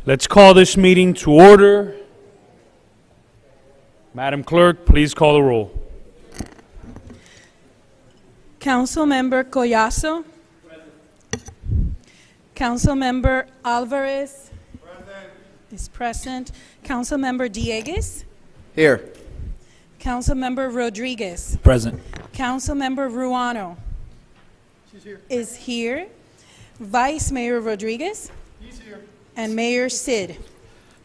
Let's call this meeting to order. Madam Clerk, please call the roll. Councilmember Collazo. Councilmember Alvarez is present. Councilmember Diegues. Here. Councilmember Rodriguez. Present. Councilmember Ruano is here. Vice Mayor Rodriguez. He's here. And Mayor Sid.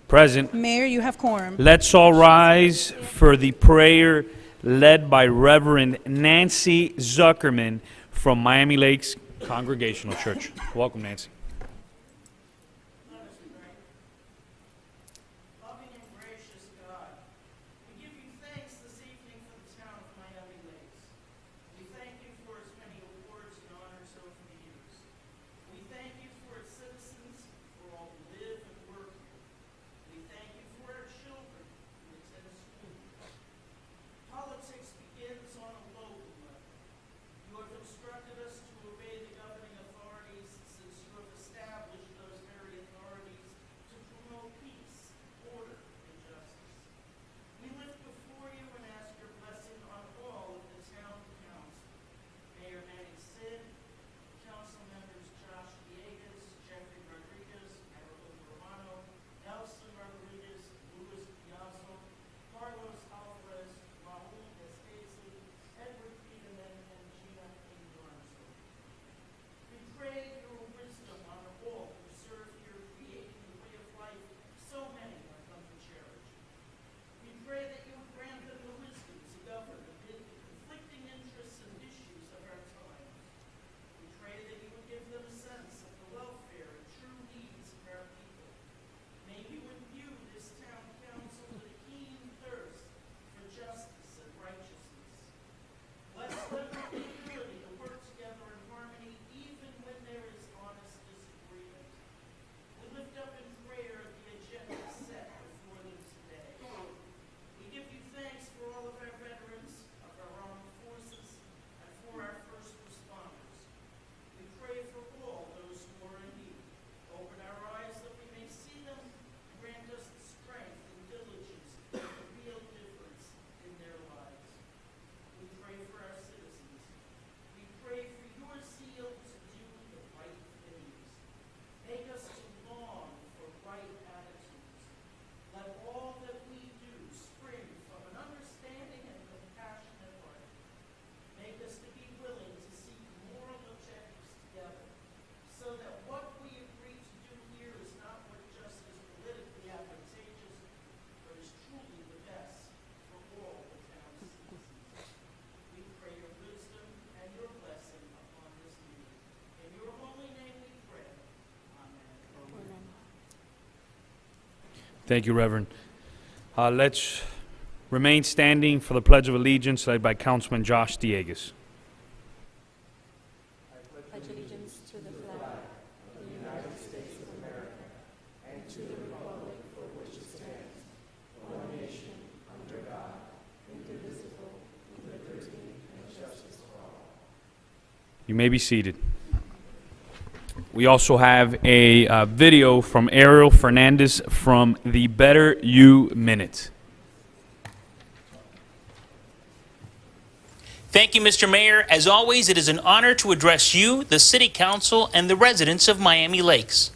Present. Mayor, you have quorum. Let's all rise for the prayer led by Reverend Nancy Zuckerman from Miami Lakes Congregational Church. Welcome, Nancy. Loving and gracious God, we give you thanks this evening for the town of Miami Lakes. We thank you for its many awards and honors over the years. We thank you for its citizens, for all who live and work here. We thank you for our children who attend school. Politics begins on a local level. You have instructed us to obey the governing authorities since you have established those very authorities to promote peace, order, and justice. We lift before you and ask your blessing on all of the town council. Mayor Manny Sid, council members Josh Diegues, Jeffrey Rodriguez, Marilyn Romano, Nelson Rodriguez, Luis Piazzo, Carlos Alvarez, Raul Estesi, Edward Peterman, and Gina Ignoranzo. We pray your wisdom on all who serve here, creating the way of life so many have come to cherish. We pray that you would grant them the wisdom to govern amid the conflicting interests and issues of our times. We pray that you would give them a sense of the welfare and true needs of our people. May you imbue this town council with a keen thirst for justice and righteousness. Bless them with the ability to work together in harmony even when there is honest disagreement. We lift up in prayer the agenda set before them today. We give you thanks for all of our veterans of our armed forces and for our first responders. We pray for all those who are in need. Open our eyes that we may see them. Grant us the strength and diligence to make a real difference in their lives. We pray for our citizens. We pray for your zeal to do the right things. Make us to long for right attitudes. Let all that we do spring from an understanding and compassionate heart. Make us to be willing to seek moral objectives together, so that what we agree to do here is not what just is politically advantageous, but is truly the best for all the town's citizens. We pray your wisdom and your blessing upon this meeting. In your holy name we pray. Amen. Thank you, Reverend. Let's remain standing for the Pledge of Allegiance led by Councilman Josh Diegues. Pledge allegiance to the flag of the United States of America and to the republic for which it stands, one nation, under God, indivisible, with liberty and justice for all. You may be seated. We also have a video from Ariel Fernandez from the Better You Minute. Thank you, Mr. Mayor. As always, it is an honor to address you, the City Council, and the residents of Miami Lakes.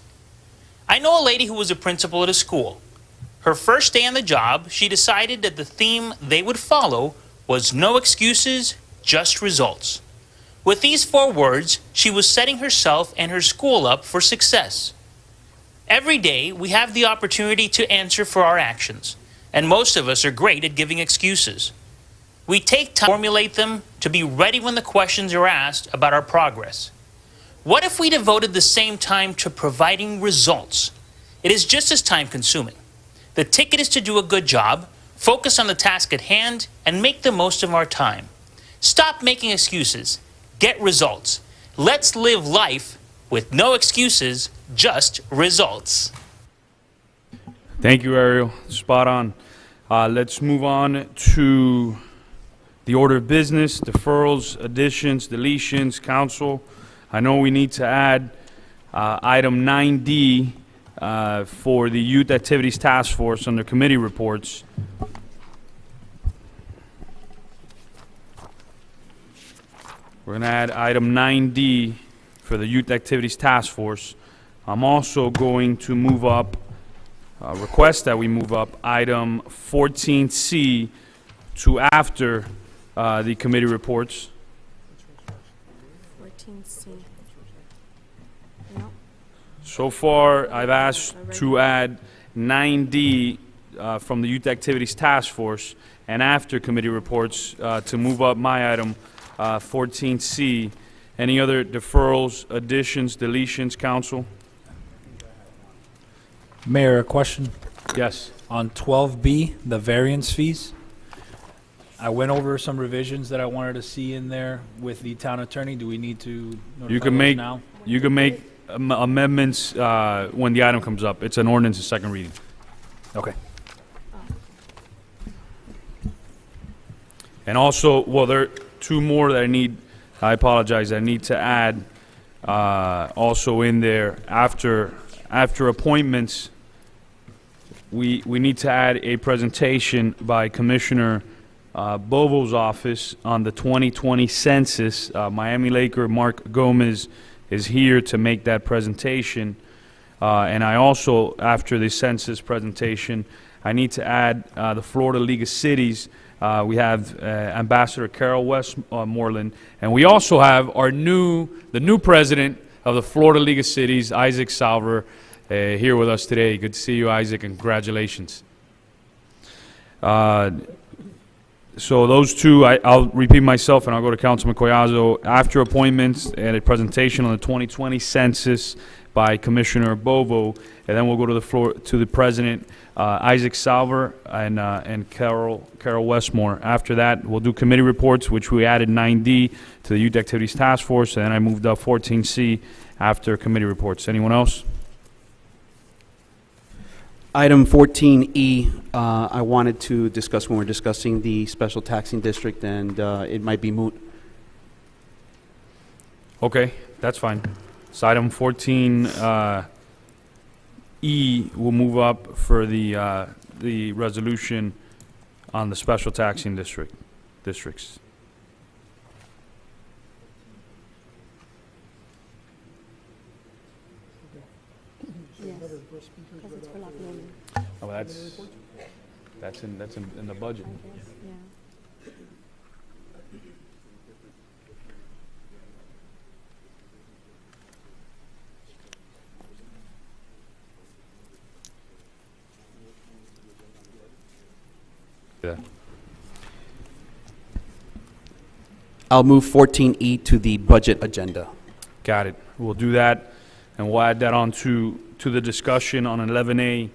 I know a lady who was a principal at a school. Her first day on the job, she decided that the theme they would follow was no excuses, just results. With these 4 words, she was setting herself and her school up for success. Every day, we have the opportunity to answer for our actions, and most of us are great at giving excuses. We take time to formulate them to be ready when the questions are asked about our progress. What if we devoted the same time to providing results? It is just as time-consuming. The ticket is to do a good job, focus on the task at hand, and make the most of our time. Stop making excuses. Get results. Let's live life with no excuses, just results. Thank you, Ariel. Spot on. Let's move on to the order of business, deferrals, additions, deletions, council. I know we need to add item 9D, for the Youth Activities Task Force under committee reports. We're going to add item 9D for the Youth Activities Task Force. I'm also going to move up, request that we move up item 14C to after the committee reports. 14C. No. So far, I've asked to add 9D from the Youth Activities Task Force and after committee reports to move up my item 14C. Any other deferrals, additions, deletions, council? Mayor, a question Yes. on 12B, the variance fees. I went over some revisions that I wanted to see in there with the town attorney. Do we need to notify You can those make now? you can make amendments when the item comes up. It's an ordinance in second reading. Okay. And also, well, there are two more that I apologize, I need to add also in there. After appointments, we need to add a presentation by Commissioner Bovo's office on the 2020 census. Miami Laker Mark Gomez is here to make that presentation. And I also, after the census presentation, I need to add the Florida League of Cities. We have Ambassador Carol Westmoreland, and we also have the new president of the Florida League of Cities, Isaac Salver, here with us today. Good to see you, Isaac, and congratulations. So those two, I'll repeat myself, and I'll go to Councilman Collazo. After appointments and a presentation on the 2020 census by Commissioner Bovo, and then we'll go to the floor to the president, Isaac Salver and Carol Westmore. After that, we'll do committee reports, which we added 9D to the Youth Activities Task Force, and then I moved up 14C after committee reports. Anyone else? Item 14E, I wanted to discuss when we're discussing the special taxing district, and it might be moot. Okay, that's fine. So item 14E will move up for the resolution on the special taxing districts. Yes, because it's for La Plena. Oh, that's in the budget. Yeah. Yeah. I'll move 14E to the budget agenda. Got it. We'll do that, and we'll add that on to the discussion on 11A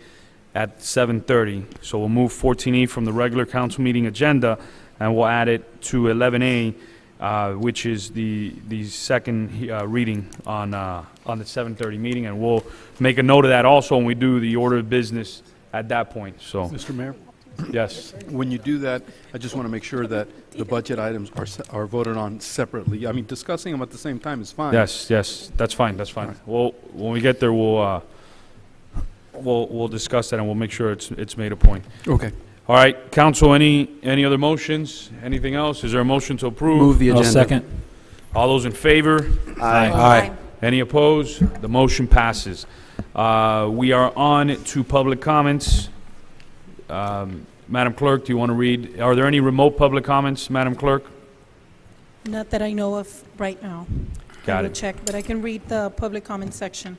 at 7:30. So we'll move 14E from the regular council meeting agenda, and we'll add it to 11A, which is the second reading on the 7:30 meeting, and we'll make a note of that also when we do the order of business at that point. So, Mr. Mayor, yes. when you do that, I just want to make sure that the budget items are voted on separately. I mean, discussing them at the same time is fine. Yes, that's fine, that's fine. Well, when we get there, we'll discuss that, and we'll make sure it's made a point. Okay. All right, council, any other motions? Anything else? Is there a motion to approve? Move the I'll agenda. second. All those in favor? Aye. Any opposed? The motion passes. We are on to public comments. Madam Clerk, do you want to read? Are there any remote public comments, Madam Clerk? Not that I know of right now. Got I will it. check, but I can read the public comment section.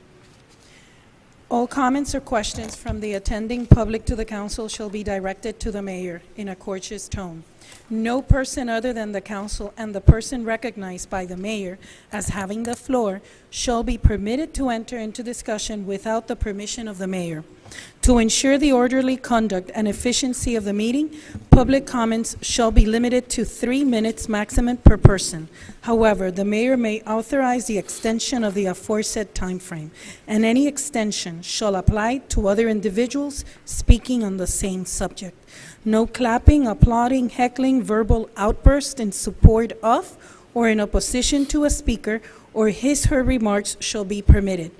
All comments or questions from the attending public to the council shall be directed to the mayor in a courteous tone. No person other than the council and the person recognized by the mayor as having the floor shall be permitted to enter into discussion without the permission of the mayor. To ensure the orderly conduct and efficiency of the meeting, public comments shall be limited to 3 minutes maximum per person. However, the mayor may authorize the extension of the aforesaid timeframe, and any extension shall apply to other individuals speaking on the same subject. No clapping, applauding, heckling, verbal outbursts in support of or in opposition to a speaker or his/her remarks shall be permitted.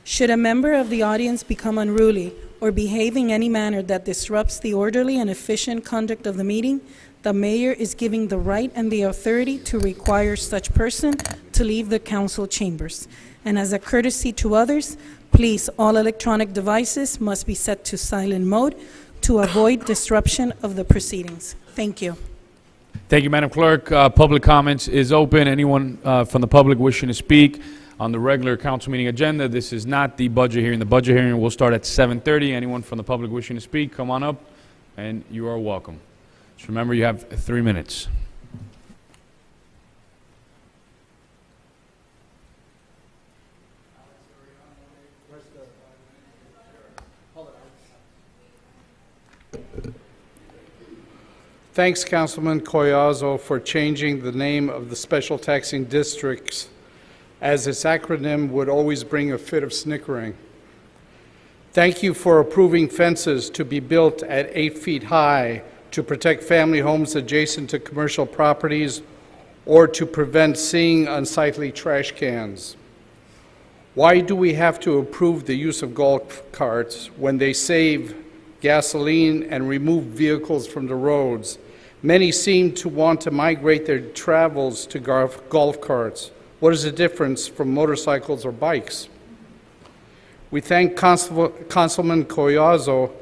Should a member of the audience become unruly or behave in any manner that disrupts the orderly and efficient conduct of the meeting, the mayor is giving the right and the authority to require such person to leave the council chambers. And as a courtesy to others, please, all electronic devices must be set to silent mode to avoid disruption of the proceedings. Thank you. Thank you, Madam Clerk. Public comments is open. Anyone from the public wishing to speak on the regular council meeting agenda? This is not the budget hearing. The budget hearing will start at 7:30. Anyone from the public wishing to speak, come on up, and you are welcome. Just remember, you have 3 minutes. Thanks, Councilman Collazo, for changing the name of the special taxing districts, as its acronym would always bring a fit of snickering. Thank you for approving fences to be built at 8 feet high to protect family homes adjacent to commercial properties or to prevent seeing unsightly trash cans. Why do we have to approve the use of golf carts when they save gasoline and remove vehicles from the roads? Many seem to want to migrate their travels to golf carts. What is the difference from motorcycles or bikes? We thank Councilman Collazo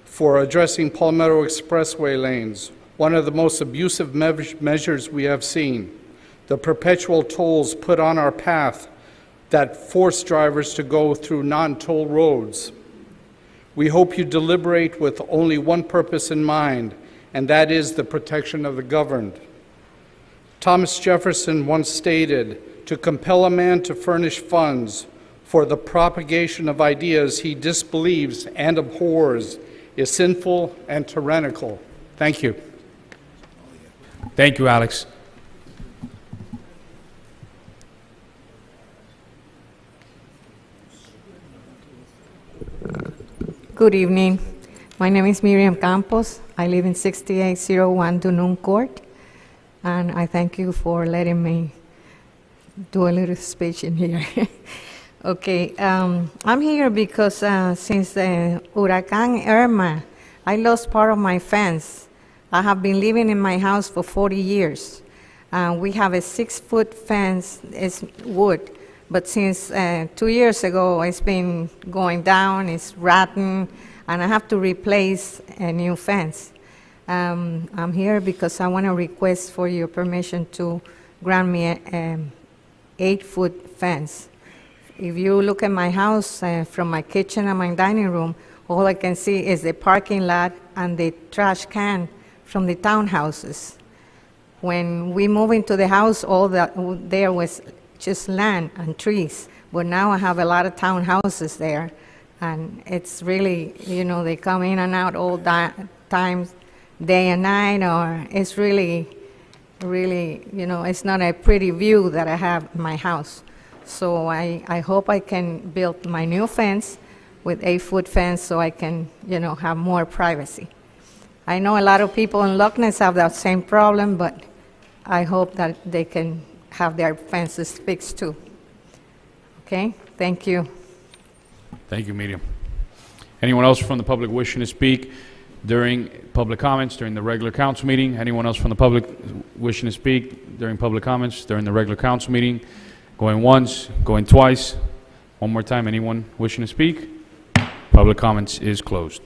for addressing Palmetto Expressway lanes, one of the most abusive measures we have seen. The perpetual tolls put on our path that force drivers to go through non-toll roads. We hope you deliberate with only one purpose in mind, and that is the protection of the governed. Thomas Jefferson once stated, "To compel a man to furnish funds for the propagation of ideas he disbelieves and abhors is sinful and tyrannical." Thank you. Thank you, Alex. Good evening. My name is Miriam Campos. I live in 6801 Dunun Court, and I thank you for letting me do a little speech in here. Okay, I'm here because since Huracán Irma, I lost part of my fence. I have been living in my house for 40 years. We have a 6-foot fence, it's wood, but since 2 years ago, it's been going down, it's rotten, and I have to replace a new fence. I'm here because I want to request for your permission to grant me an 8-foot fence. If you look at my house from my kitchen and my dining room, all I can see is the parking lot and the trash can from the townhouses. When we moved into the house, all that there was just land and trees, but now I have a lot of townhouses there, and it's really, you know, they come in and out all times, day and night, or it's really, you know, it's not a pretty view that I have in my house. So I hope I can build my new fence with 8-foot fence so I can, you know, have more privacy. I know a lot of people in Loch Ness have that same problem, but I hope that they can have their fences fixed too. Okay, thank you. Thank you, Miriam. Anyone else from the public wishing to speak during public comments during the regular council meeting? Anyone else from the public wishing to speak during public comments during the regular council meeting? Going once, going twice. One more time, anyone wishing to speak? Public comments is closed.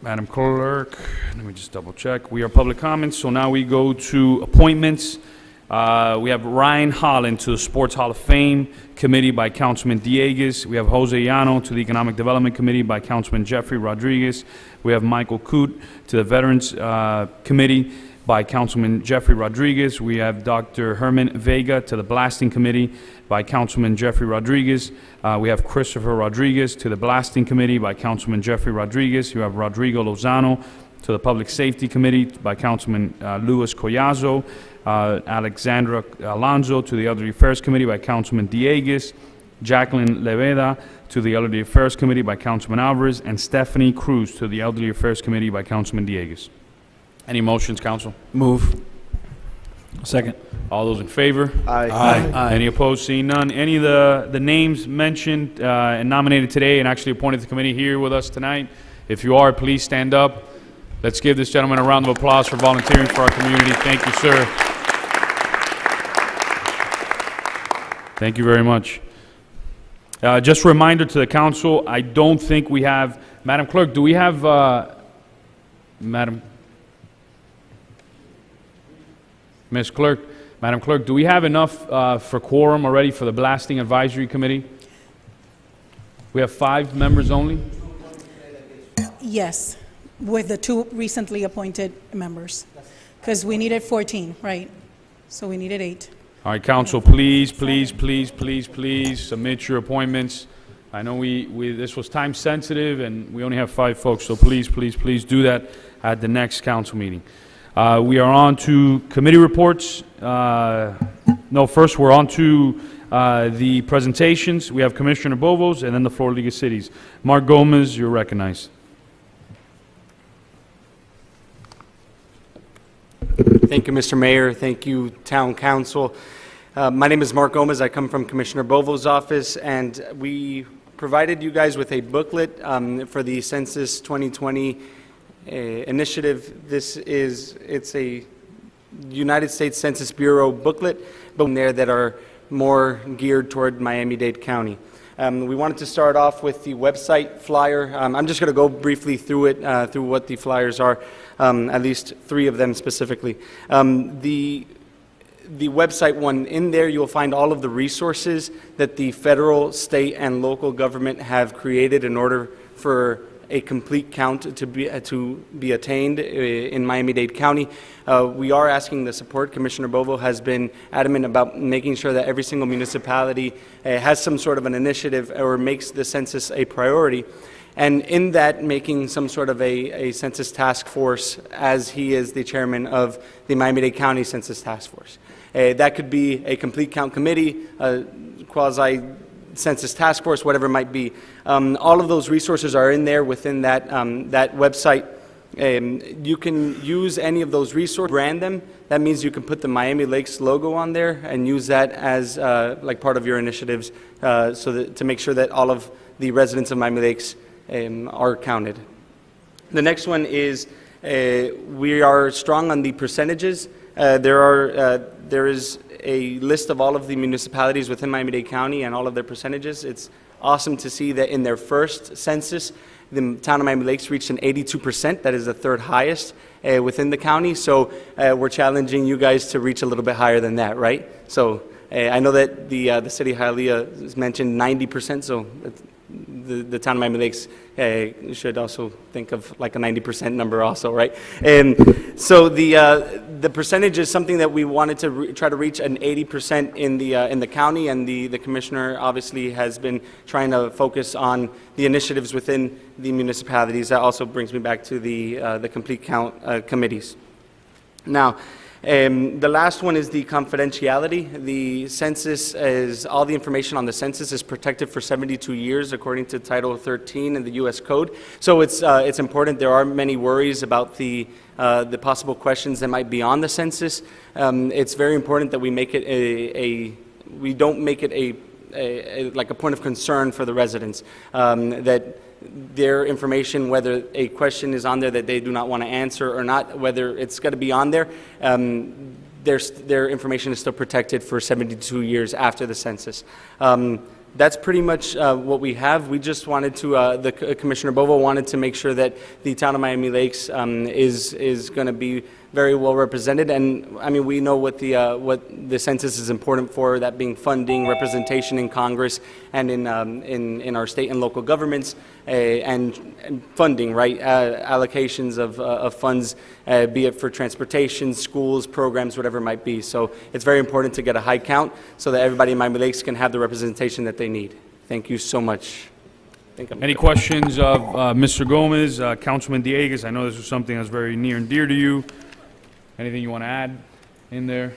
Madam Clerk, let me just double check. We are public comments, so now we go to appointments. We have Ryan Holland to the Sports Hall of Fame Committee by Councilman Diegues. We have Jose Llano to the Economic Development Committee by Councilman Jeffrey Rodriguez. We have Michael Coote to the Veterans Committee by Councilman Jeffrey Rodriguez. We have Dr. Herman Vega to the Blasting Committee by Councilman Jeffrey Rodriguez. We have Christopher Rodriguez to the Blasting Committee by Councilman Jeffrey Rodriguez. You have Rodrigo Lozano to the Public Safety Committee by Councilman Luis Collazo. Alexandra Alonso to the Elderly Affairs Committee by Councilman Diegues. Jacqueline Leveda to the Elderly Affairs Committee by Councilman Alvarez. And Stephanie Cruz to the Elderly Affairs Committee by Councilman Diegues. Any motions, Council? Move. Second. All those in favor? Aye. Any opposed? Seeing none. Any of the names mentioned and nominated today and actually appointed to the committee here with us tonight? If you are, please stand up. Let's give this gentleman a round of applause for volunteering for our community. Thank you, sir. Thank you very much. Just a reminder to the council, I don't think we have, Madam Clerk, do we have, Madam Clerk, do we have enough for quorum already for the Blasting Advisory Committee? We have 5 members only? Yes, with the 2 recently appointed members. Because we needed 14, right? So we needed 8. All right, council, please submit your appointments. I know this was time sensitive and we only have 5 folks, so please do that at the next council meeting. We are on to committee reports. First we're on to the presentations. We have Commissioner Bovos and then the Florida League of Cities. Mark Gomez, you're recognized. Thank you, Mr. Mayor. Thank you, Town Council. My name is Mark Gomez. I come from Commissioner Bovo's office, and we provided you guys with a booklet for the Census 2020 initiative. It's a United States Census Bureau booklet, but in there that are more geared toward Miami-Dade County. We wanted to start off with the website flyer. I'm just going to go briefly through it, through what the flyers are, at least 3 of them specifically. The website one, in there you'll find all of the resources that the federal, state, and local government have created in order for a complete count to be attained in Miami-Dade County. We are asking the support. Commissioner Bovo has been adamant about making sure that every single municipality has some sort of an initiative or makes the census a priority. And in that, making some sort of a census task force, as he is the chairman of the Miami-Dade County Census Task Force. That could be a complete count committee, quasi census task force, whatever it might be. All of those resources are in there within that website. You can use any of those resources, brand them. That means you can put the Miami Lakes logo on there and use that as like part of your initiatives, to make sure that all of the residents of Miami Lakes are counted. The next one is we are strong on the percentages. There is a list of all of the municipalities within Miami-Dade County and all of their percentages. It's awesome to see that in their first census, the town of Miami Lakes reached an 82%. That is the 3rd highest within the county. So we're challenging you guys to reach a little bit higher than that, right? So I know that the city of Hialeah has mentioned 90%, so the town of Miami Lakes should also think of like a 90% number also, right? So the percentage is something that we wanted to try to reach an 80% in the county, and the commissioner obviously has been trying to focus on the initiatives within the municipalities. That also brings me back to the complete count committees. Now, the last one is the confidentiality. The census is, all the information on the census is protected for 72 years according to Title 13 in the U.S. Code. So it's important. There are many worries about the possible questions that might be on the census. It's very important that we make it we don't make it like a point of concern for the residents, that their information, whether a question is on there that they do not want to answer or not, whether it's going to be on there, their information is still protected for 72 years after the census. That's pretty much what we have. We just wanted to, Commissioner Bovo wanted to make sure that the town of Miami Lakes is going to be very well represented. And I mean, we know what the census is important for, that being funding, representation in Congress and in our state and local governments, and funding, right? Allocations of funds, be it for transportation, schools, programs, whatever it might be. So it's very important to get a high count so that everybody in Miami Lakes can have the representation that they need. Thank you so much. Any questions of Mr. Gomez, Councilman Dieguez? I know this was something that's very near and dear to you. Anything you want to add in there?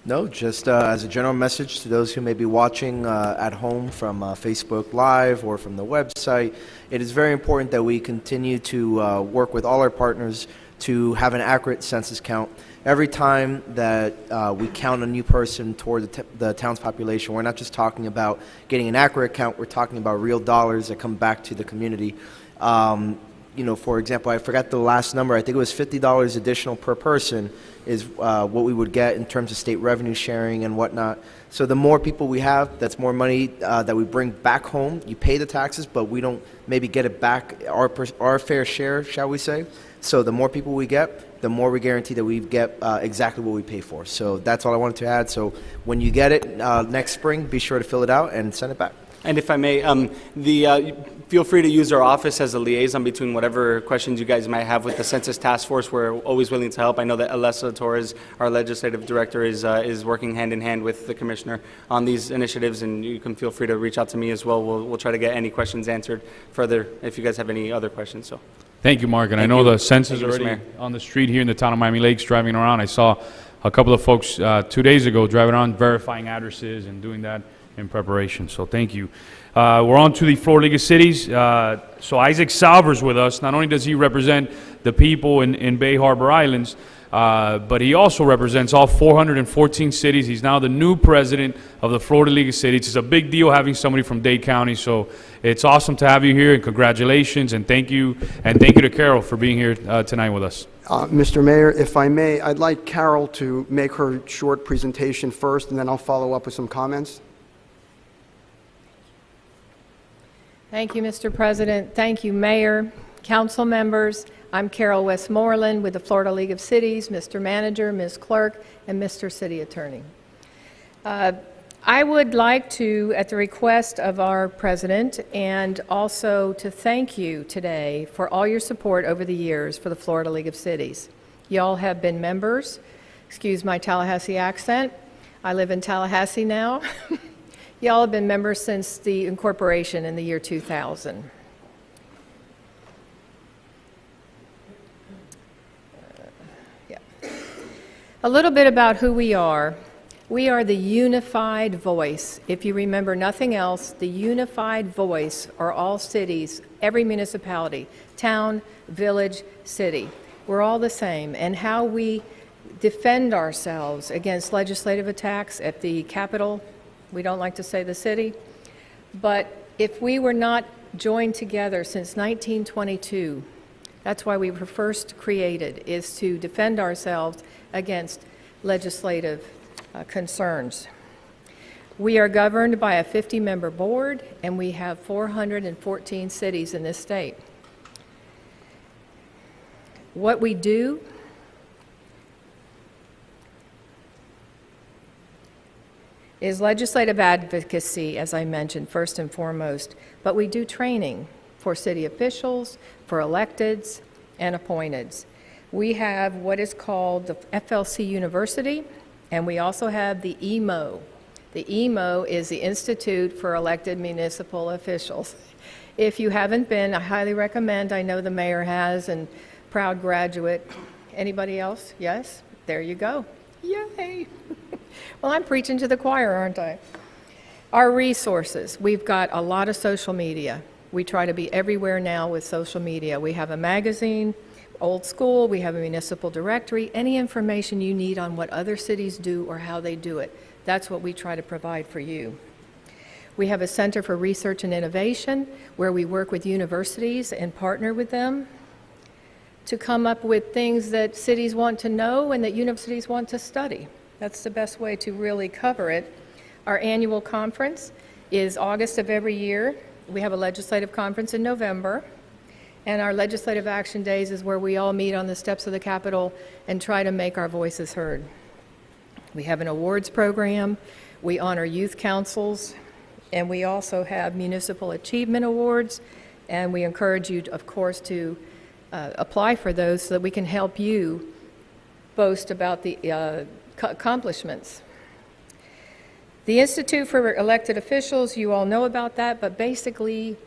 No, just as a general message to those who may be watching at home from Facebook Live or from the website, it is very important that we continue to work with all our partners to have an accurate census count. Every time that we count a new person toward the town's population, we're not just talking about getting an accurate count, we're talking about real dollars that come back to the community. You know, for example, I forgot the last number, I think it was $50 additional per person is what we would get in terms of state revenue sharing and whatnot. So the more people we have, that's more money that we bring back home. You pay the taxes, but we don't maybe get it back, our fair share, shall we say. So the more people we get, the more we guarantee that we get exactly what we pay for. So that's all I wanted to add. So when you get it next spring, be sure to fill it out and send it back. And if I may, feel free to use our office as a liaison between whatever questions you guys might have with the Census Task Force. We're always willing to help. I know that Alessa Torres, our legislative director, is working hand in hand with the commissioner on these initiatives, and you can feel free to reach out to me as well. We'll try to get any questions answered further if you guys have any other questions. So. Thank you, Mark. And I Thank know you. the census Thank you, Mr. already Mayor. on the street here in the town of Miami Lakes driving around. I saw a couple of folks 2 days ago driving around verifying addresses and doing that in preparation. So thank you. We're on to the Florida League of Cities. So Isaac Salver's with us. Not only does he represent the people in Bay Harbor Islands, but he also represents all 414 cities. He's now the new president of the Florida League of Cities. It's a big deal having somebody from Dade County, so it's awesome to have you here, and congratulations, and thank you to Carol for being here tonight with us. Mr. Mayor, if I may, I'd like Carol to make her short presentation first, and then I'll follow up with some comments. Thank you, Mr. President. Thank you, Mayor, council members. I'm Carol Westmoreland with the Florida League of Cities, Mr. Manager, Ms. Clerk, and Mr. City Attorney. I would like to, at the request of our president, and also to thank you today for all your support over the years for the Florida League of Cities. Y'all have been members. Excuse my Tallahassee accent. I live in Tallahassee now. Y'all have been members since the incorporation in the year 2000. A little bit about who we are. We are the unified voice. If you remember nothing else, the unified voice are all cities, every municipality, town, village, city. We're all the same. And how we defend ourselves against legislative attacks at the Capitol, we don't like to say the city, but if we were not joined together since 1922, that's why we were first created, is to defend ourselves against legislative concerns. We are governed by a 50-member board, and we have 414 cities in this state. What we do is legislative advocacy, as I mentioned, first and foremost, but we do training for city officials, for electeds, and appointeds. We have what is called the FLC University, and we also have the EMO. The EMO is the Institute for Elected Municipal Officials. If you haven't been, I highly recommend. I know the mayor has, and proud graduate. Anybody else? Yes? There you go. Yay! Well, I'm preaching to the choir, aren't I? Our resources. We've got a lot of social media. We try to be everywhere now with social media. We have a magazine, Old School, we have a municipal directory, any information you need on what other cities do or how they do it. That's what we try to provide for you. We have a Center for Research and Innovation where we work with universities and partner with them to come up with things that cities want to know and that universities want to study. That's the best way to really cover it. Our annual conference is August of every year. We have a legislative conference in November. And our legislative action days is where we all meet on the steps of the Capitol and try to make our voices heard. We have an awards program. We honor youth councils. And we also have municipal achievement awards. And we encourage you, of course, to apply for those so that we can help you boast about the accomplishments. The Institute for Elected Officials, you all know about that, but basically,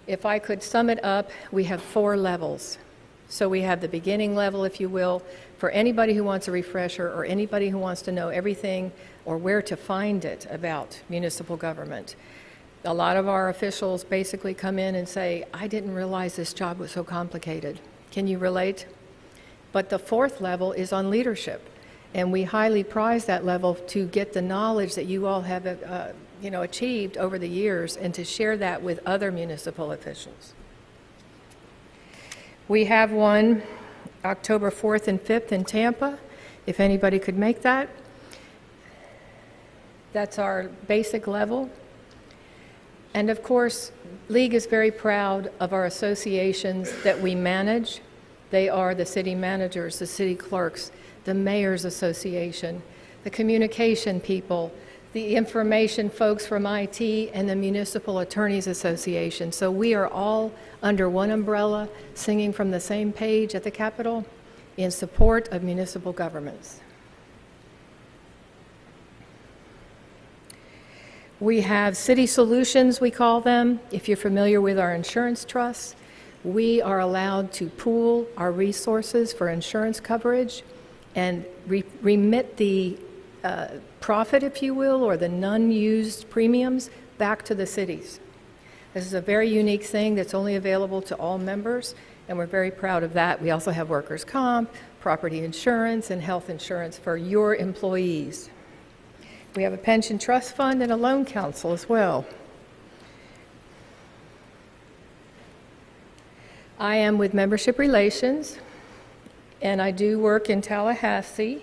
if I could sum it up, we have 4 levels. So we have the beginning level, if you will, for anybody who wants a refresher or anybody who wants to know everything or where to find it about municipal government. A lot of our officials basically come in and say, I didn't realize this job was so complicated. Can you relate? But the 4th level is on leadership. And we highly prize that level to get the knowledge that you all have achieved over the years and to share that with other municipal officials. We have one October 4th and 5th in Tampa, if anybody could make that. That's our basic level. And of course, League is very proud of our associations that we manage. They are the city managers, the city clerks, the mayor's association, the communication people, the information folks from IT, and the Municipal Attorneys Association. So we are all under one umbrella, singing from the same page at the Capitol in support of municipal governments. We have City Solutions, we call them. If you're familiar with our insurance trusts, we are allowed to pool our resources for insurance coverage and remit the profit, if you will, or the non-used premiums back to the cities. This is a very unique thing that's only available to all members, and we're very proud of that. We also have workers' comp, property insurance, and health insurance for your employees. We have a pension trust fund and a loan council as well. I am with Membership Relations, and I do work in Tallahassee,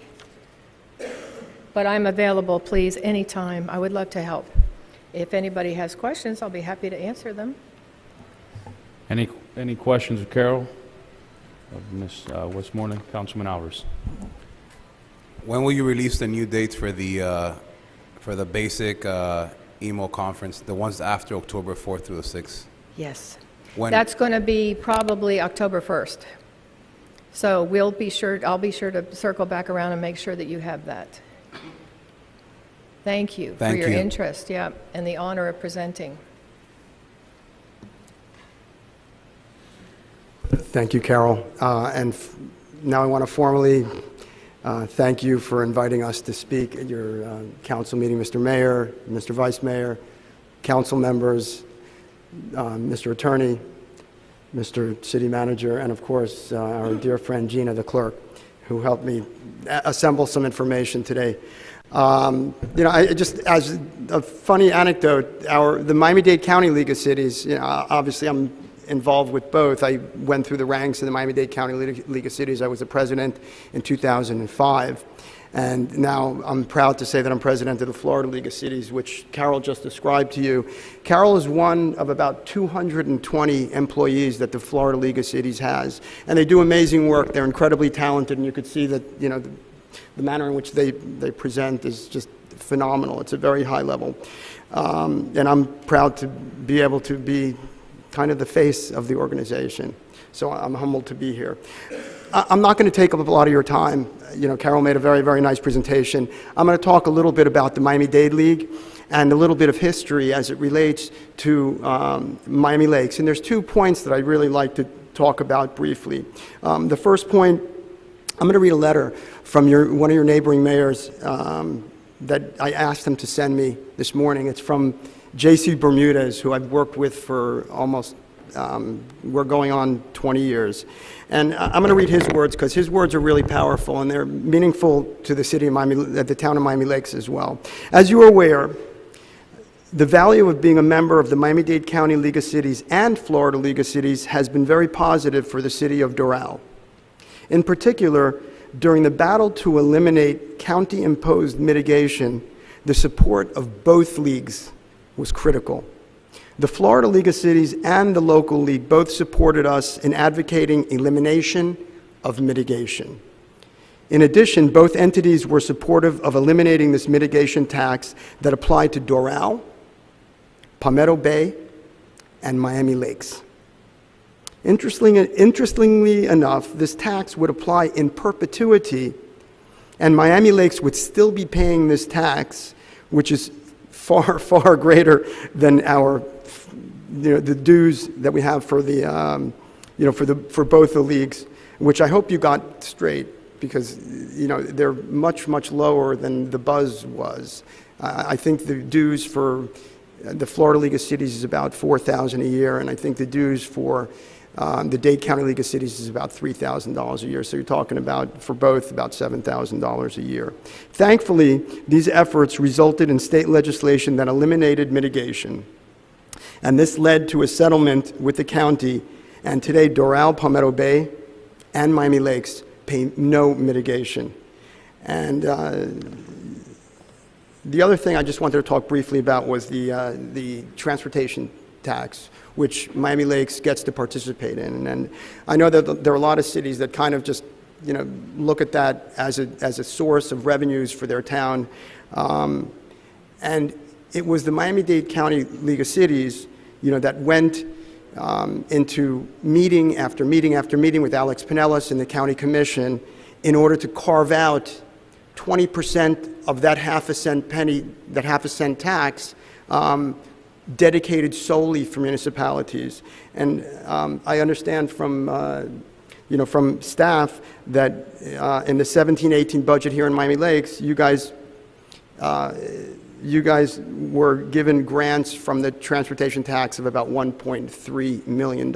but I'm available, please, anytime. I would love to help. If anybody has questions, I'll be happy to answer them. Any questions of Carol? Of Ms. Westmoreland? Councilman Alvarez. When will you release the new dates for the basic emo conference, the ones after October 4th through the 6th? Yes. When? That's going to be probably October 1st. So I'll be sure to circle back around and make sure that you have that. Thank you for your interest, and the honor of presenting. Thank you, Carol. Now I want to formally thank you for inviting us to speak at your council meeting, Mr. Mayor, Mr. Vice Mayor, council members, Mr. Attorney, Mr. City Manager, and of course, our dear friend Gina, the clerk, who helped me assemble some information today. Just as a funny anecdote, the Miami-Dade County League of Cities, obviously I'm involved with both. I went through the ranks of the Miami-Dade County League of Cities. I was the president in 2005. And now I'm proud to say that I'm president of the Florida League of Cities, which Carol just described to you. Carol is one of about 220 employees that the Florida League of Cities has. And they do amazing work. They're incredibly talented, and you could see that, the manner in which they present is just phenomenal. It's a very high level. And I'm proud to be able to be kind of the face of the organization. So I'm humbled to be here. I'm not going to take up a lot of your time. Carol made a very, very nice presentation. I'm going to talk a little bit about the Miami-Dade League and a little bit of history as it relates to Miami Lakes. And there's 2 points that I'd really like to talk about briefly. The first point, I'm going to read a letter from one of your neighboring mayors that I asked him to send me this morning. It's from J.C. Bermudez, who I've worked with for almost, we're going on 20 years. And I'm going to read his words because his words are really powerful and they're meaningful to the city of Miami, the town of Miami Lakes as well. As you are aware, the value of being a member of the Miami-Dade County League of Cities and Florida League of Cities has been very positive for the city of Doral. In particular, during the battle to eliminate county-imposed mitigation, the support of both leagues was critical. The Florida League of Cities and the local league both supported us in advocating elimination of mitigation. In addition, both entities were supportive of eliminating this mitigation tax that applied to Doral, Palmetto Bay, and Miami Lakes. Interestingly enough, this tax would apply in perpetuity, and Miami Lakes would still be paying this tax, which is far, far greater than the dues that we have for for both the leagues, which I hope you got straight, because they're much, much lower than the buzz was. I think the dues for the Florida League of Cities is about $4,000 a year, and I think the dues for The Dade County League of Cities is about $3,000 a year, so you're talking about, for both, about $7,000 a year. Thankfully, these efforts resulted in state legislation that eliminated mitigation, and this led to a settlement with the county, and today Doral, Palmetto Bay, and Miami Lakes pay no mitigation. And the other thing I just wanted to talk briefly about was the transportation tax, which Miami Lakes gets to participate in. And I know that there are a lot of cities that kind of just, look at that as a source of revenues for their town. And it was the Miami-Dade County League of Cities, that went into meeting after meeting after meeting with Alex Pinellas and the county commission in order to carve out 20% of that half-a-cent tax dedicated solely for municipalities. And I understand from, from staff that in the 17-18 budget here in Miami Lakes, you guys were given grants from the transportation tax of about $1.3 million.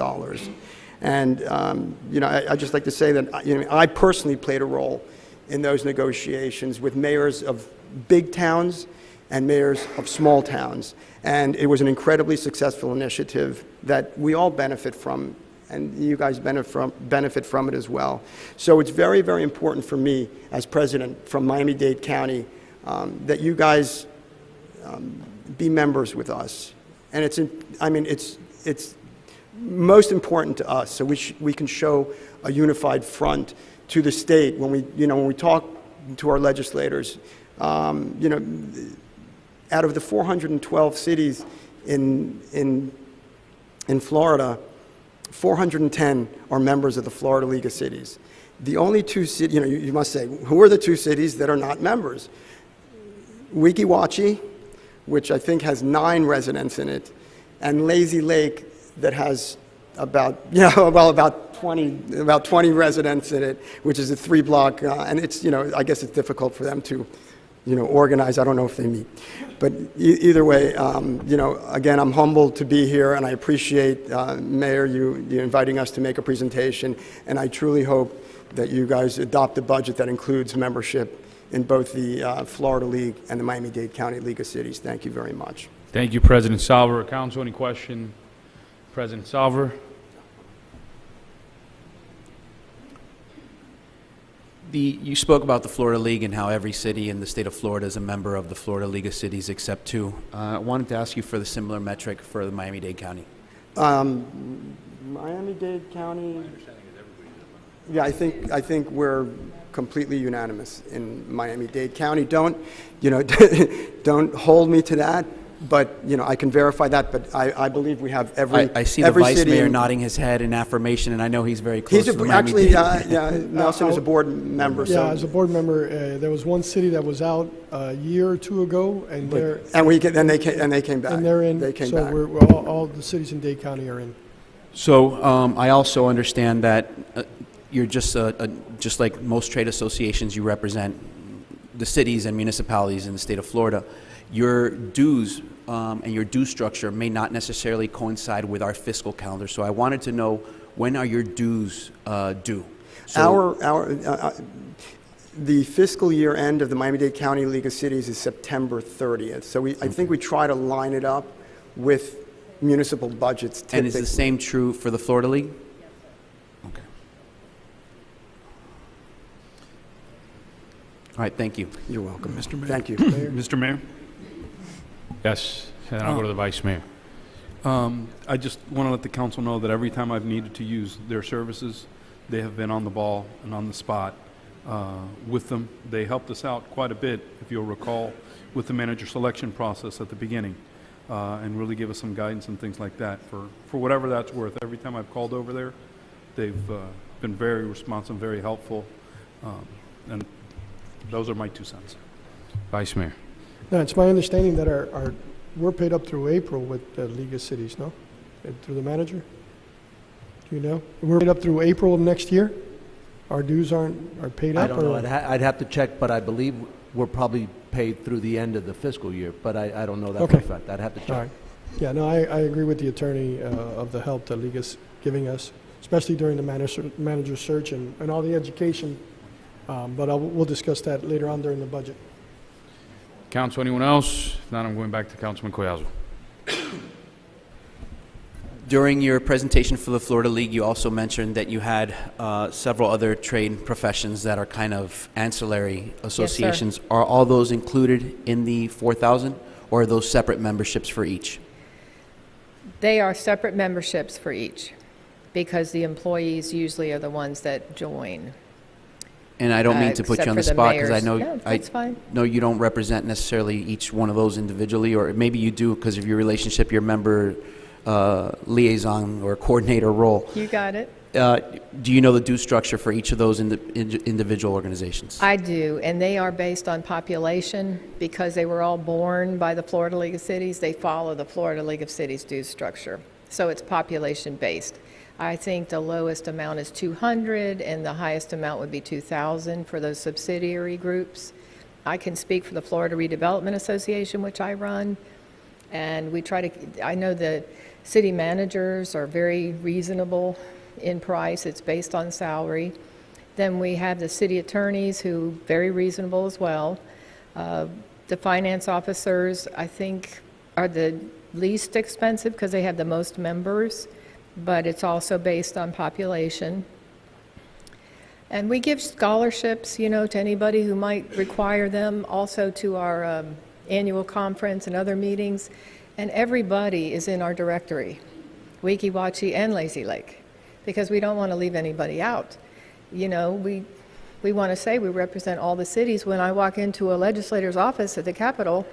And, I'd just like to say that, I personally played a role in those negotiations with mayors of big towns and mayors of small towns. And it was an incredibly successful initiative that we all benefit from, and you guys benefit from it as well. So it's very, very important for me as president from Miami-Dade County that you guys be members with us. And it's most important to us, so we can show a unified front to the state when we talk to our legislators. Out of the 412 cities in Florida, 410 are members of the Florida League of Cities. The only two cities, you must say, who are the two cities that are not members? Weeki Wachee, which I think has 9 residents in it, and Lazy Lake, that has about 20 residents in it, which is a 3-block, and it's, I guess it's difficult for them to, organize. I don't know if they meet. But either way, again, I'm humbled to be here, and I appreciate, Mayor, you inviting us to make a presentation, and I truly hope that you guys adopt a budget that includes membership in both the Florida League and the Miami-Dade County League of Cities. Thank you very much. Thank you, President Salver. Council, any question? President Salver? You spoke about the Florida League and how every city in the state of Florida is a member of the Florida League of Cities except 2. I wanted to ask you for the similar metric for the Miami-Dade County. Miami-Dade County, yeah, I think we're completely unanimous in Miami-Dade County. Don't hold me to that, but I can verify that. But I believe we have every. I see the vice mayor nodding his head in affirmation, and I know he's very close. He's actually, Nelson is a board member. Yeah, so. as a board member, there was one city that was out a year or 2 ago, and they came back. And they're in. They came so back. we're all the cities in Dade County are in. So I also understand that you're just like most trade associations, you represent the cities and municipalities in the state of Florida. Your dues and your due structure may not necessarily coincide with our fiscal calendar. So I wanted to know, when are your dues due? So the fiscal year end of the Miami-Dade County League of Cities is September 30th. So I think we try to line it up with municipal budgets typically. And is the same true for the Florida League? Okay. All right, thank you. You're welcome. Mr. Mayor. Thank you. Mr. Mayor? Yes, and I'll go to the Vice Mayor. I just want to let the council know that every time I've needed to use their services, they have been on the ball and on the spot with them. They helped us out quite a bit, if you'll recall, with the manager selection process at the beginning, and really give us some guidance and things like that for whatever that's worth. Every time I've called over there, they've been very responsive, very helpful, and those are my 2 cents. Vice Mayor. No, it's my understanding that we're paid up through April with the League of Cities, no? Through the manager? Do you know? We're paid up through April of next year? Our dues are paid up? I don't know. I'd have to check, but I believe we're probably paid through the end of the fiscal year, but I don't know that for a fact. I'd have to check. All right. Yeah, no, I agree with the attorney of the help the League is giving us. especially during the manager search and all the education. But we'll discuss that later on during the budget. Council, anyone else? If not, I'm going back to Councilman Collazo. During your presentation for the Florida League, you also mentioned that you had several other trade professions that are kind of ancillary associations. Are all those included in the 4,000, or are those separate memberships for each? They are separate memberships for each, because the employees usually are the ones that join. And I don't mean to put you on the except for the spot, because I mayors. know Yeah, that's fine. know you don't represent necessarily each one of those individually, or maybe you do because of your relationship, your member liaison or coordinator role. You got it. Do you know the due structure for each of those individual organizations? I do, and they are based on population. Because they were all born by the Florida League of Cities, they follow the Florida League of Cities due structure. So it's population-based. I think the lowest amount is 200, and the highest amount would be 2,000 for those subsidiary groups. I can speak for the Florida Redevelopment Association, which I run, and we try to, I know the city managers are very reasonable in price. It's based on salary. Then we have the city attorneys, who very reasonable as well. The finance officers, I think, are the least expensive because they have the most members, but it's also based on population. And we give scholarships, you know, to anybody who might require them, also to our annual conference and other meetings. And everybody is in our directory, Weeki Wachee and Lazy Lake, because we don't want to leave anybody out. You know, we want to say we represent all the cities. When I walk into a legislator's office at the Capitol,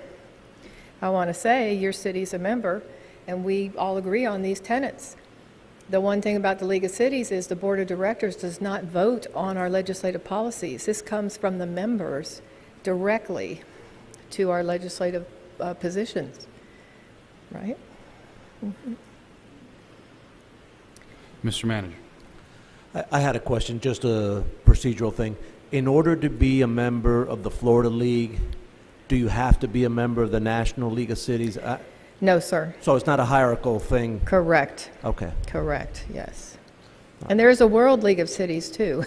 I want to say your city's a member, and we all agree on these tenets. The one thing about the League of Cities is the Board of Directors does not vote on our legislative policies. This comes from the members directly to our legislative positions, right? Mm-hmm. Mr. Manager. I had a question, just a procedural thing. In order to be a member of the Florida League, do you have to be a member of the National League of Cities? No, sir. So it's not a hierarchical thing? Correct. Okay. Correct, yes. And there is a World League of Cities, too,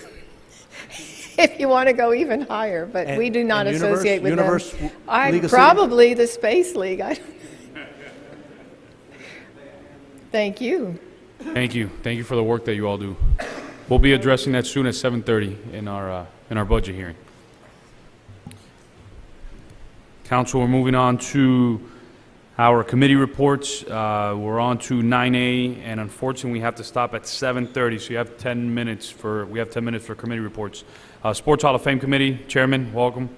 if you want to go even higher, but we do not associate with them. I'm probably the Space League. Thank you. Thank you. Thank you for the work that you all do. We'll be addressing that soon at 7:30 in our budget hearing. Council, we're moving on to our committee reports. We're on to 9A, and unfortunately, we have to stop at 7:30. So you have 10 minutes for committee reports. Sports Hall of Fame Committee Chairman, welcome.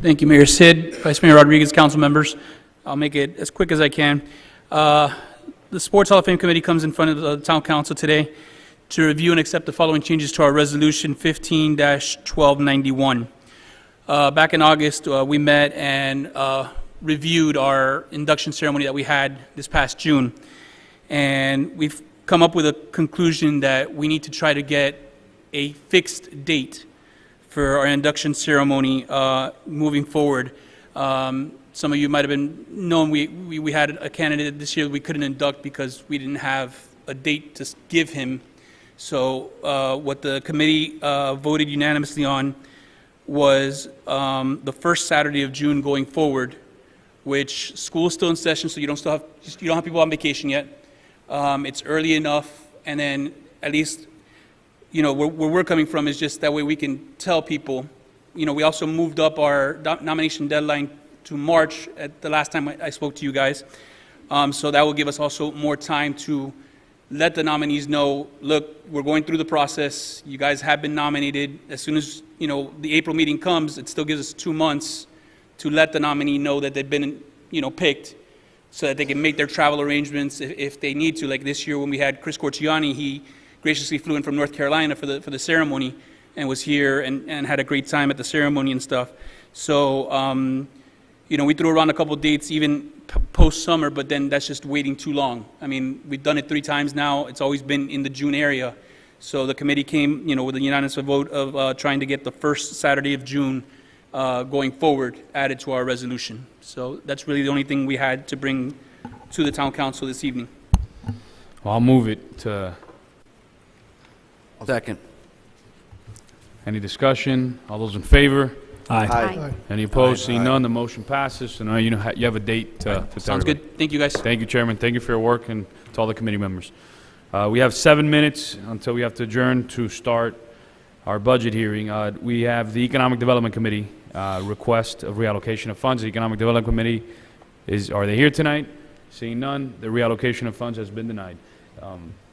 Thank you, Mayor Sid, Vice Mayor Rodriguez, council members. I'll make it as quick as I can. The Sports Hall of Fame Committee comes in front of the Town Council today to review and accept the following changes to our Resolution 15-1291. Back in August, we met and reviewed our induction ceremony that we had this past June. And we've come up with a conclusion that we need to try to get a fixed date for our induction ceremony moving forward. Some of you might have been known we had a candidate this year we couldn't induct because we didn't have a date to give him. So what the committee voted unanimously on was the first Saturday of June going forward, which school is still in session, so you don't have people on vacation yet. It's early enough, and then at least, you know, where we're coming from is just that way we can tell people. You know, we also moved up our nomination deadline to March at the last time I spoke to you guys. So that will give us also more time to let the nominees know, look, we're going through the process. You guys have been nominated. As soon as, you know, the April meeting comes, it still gives us 2 months to let the nominee know that they've been, you know, picked, so that they can make their travel arrangements if they need to. Like this year when we had Chris Corciani, he graciously flew in from North Carolina for the ceremony and was here and had a great time at the ceremony and stuff. So, you know, we threw around a couple dates even post-summer, but then that's just waiting too long. I mean, we've done it 3 times now. It's always been in the June area. So the committee came, you know, with a unanimous vote of trying to get the first Saturday of June going forward added to our resolution. So that's really the only thing we had to bring to the town council this evening. Well, I'll move it to, Second. any discussion? All those in favor? Aye. Any opposed? Aye. Seeing none, the motion passes. So now you know, you have a date to tell Sounds everybody. good. Thank you, guys. Thank you, Chairman. Thank you for your work, and to all the committee members. We have 7 minutes until we have to adjourn to start our budget hearing. We have the Economic Development Committee request of reallocation of funds. The Economic Development Committee are they here tonight? Seeing none, the reallocation of funds has been denied.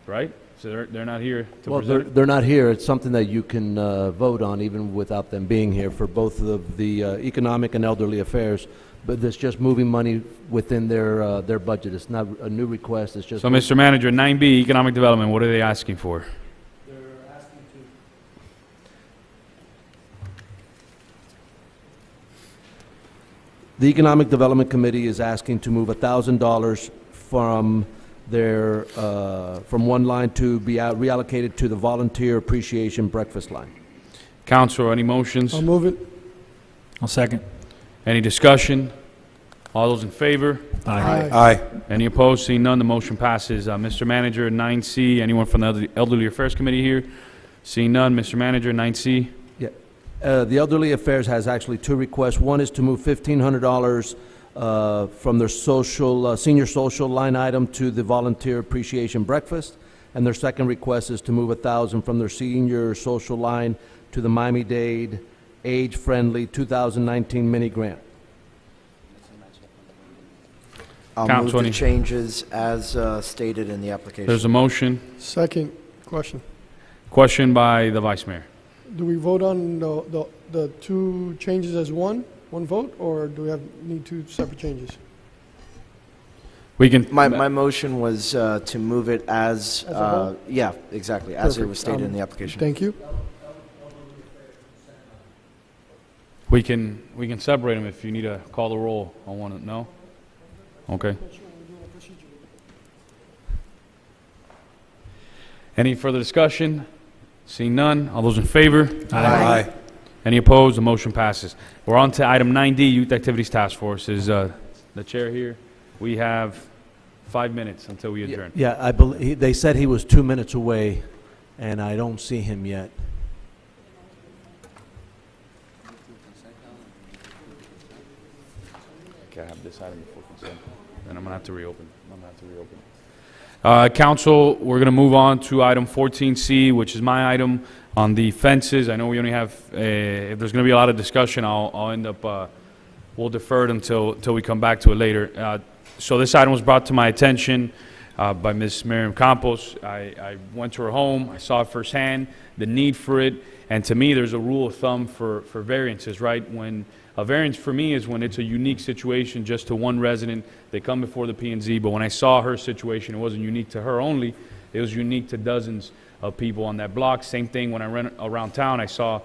Right? So they're not here to Well, present? they're not here. It's something that you can vote on even without them being here for both of the Economic and Elderly Affairs. But it's just moving money within their budget. It's not a new request. It's just. So, Mr. Manager, 9B, Economic Development, what are they asking for? The Economic Development Committee is asking to move $1,000 from their, from one line to be reallocated to the Volunteer Appreciation Breakfast line. Council, any motions? I'll move it. I'll second. Any discussion? All those in favor? Aye. Any opposed? Seeing none, the motion passes. Mr. Manager, 9C, anyone from the Elderly Affairs Committee here? Seeing none, Mr. Manager, 9C. The Elderly Affairs has actually two requests. One is to move $1,500 from their social, senior social line item to the Volunteer Appreciation Breakfast. And their second request is to move $1,000 from their senior social line to the Miami-Dade Age-Friendly 2019 Mini Grant. I'll Count move 20. the changes as stated in the application. There's a motion. Second question. Question by the Vice Mayor. Do we vote on the two changes as one vote, or do we need two separate changes? We can. My motion was to move it as, As a whole? yeah, exactly, as it Perfect. was stated in the application. Thank you. We can separate them if you need to call the roll on one. No? Okay. Any further discussion? Seeing none, all those in favor? Aye. Any opposed? The motion passes. We're on to item 9D, Youth Activities Task Force. Is the chair here? We have 5 minutes until we adjourn. Yeah, I believe, they said he was 2 minutes away, and I don't see him yet. Okay, I have this item before consent, then I'm gonna have to reopen. Council, we're gonna move on to item 14C, which is my item on the fences. I know we only have, if there's gonna be a lot of discussion, I'll end up, we'll defer it until we come back to it later. So this item was brought to my attention by Ms. Miriam Campos. I went to her home, I saw it firsthand, the need for it, and to me, there's a rule of thumb for variances, right? When a variance for me is when it's a unique situation just to one resident, they come before the P&Z, but when I saw her situation, it wasn't unique to her only, it was unique to dozens of people on that block. Same thing when I ran around town, I saw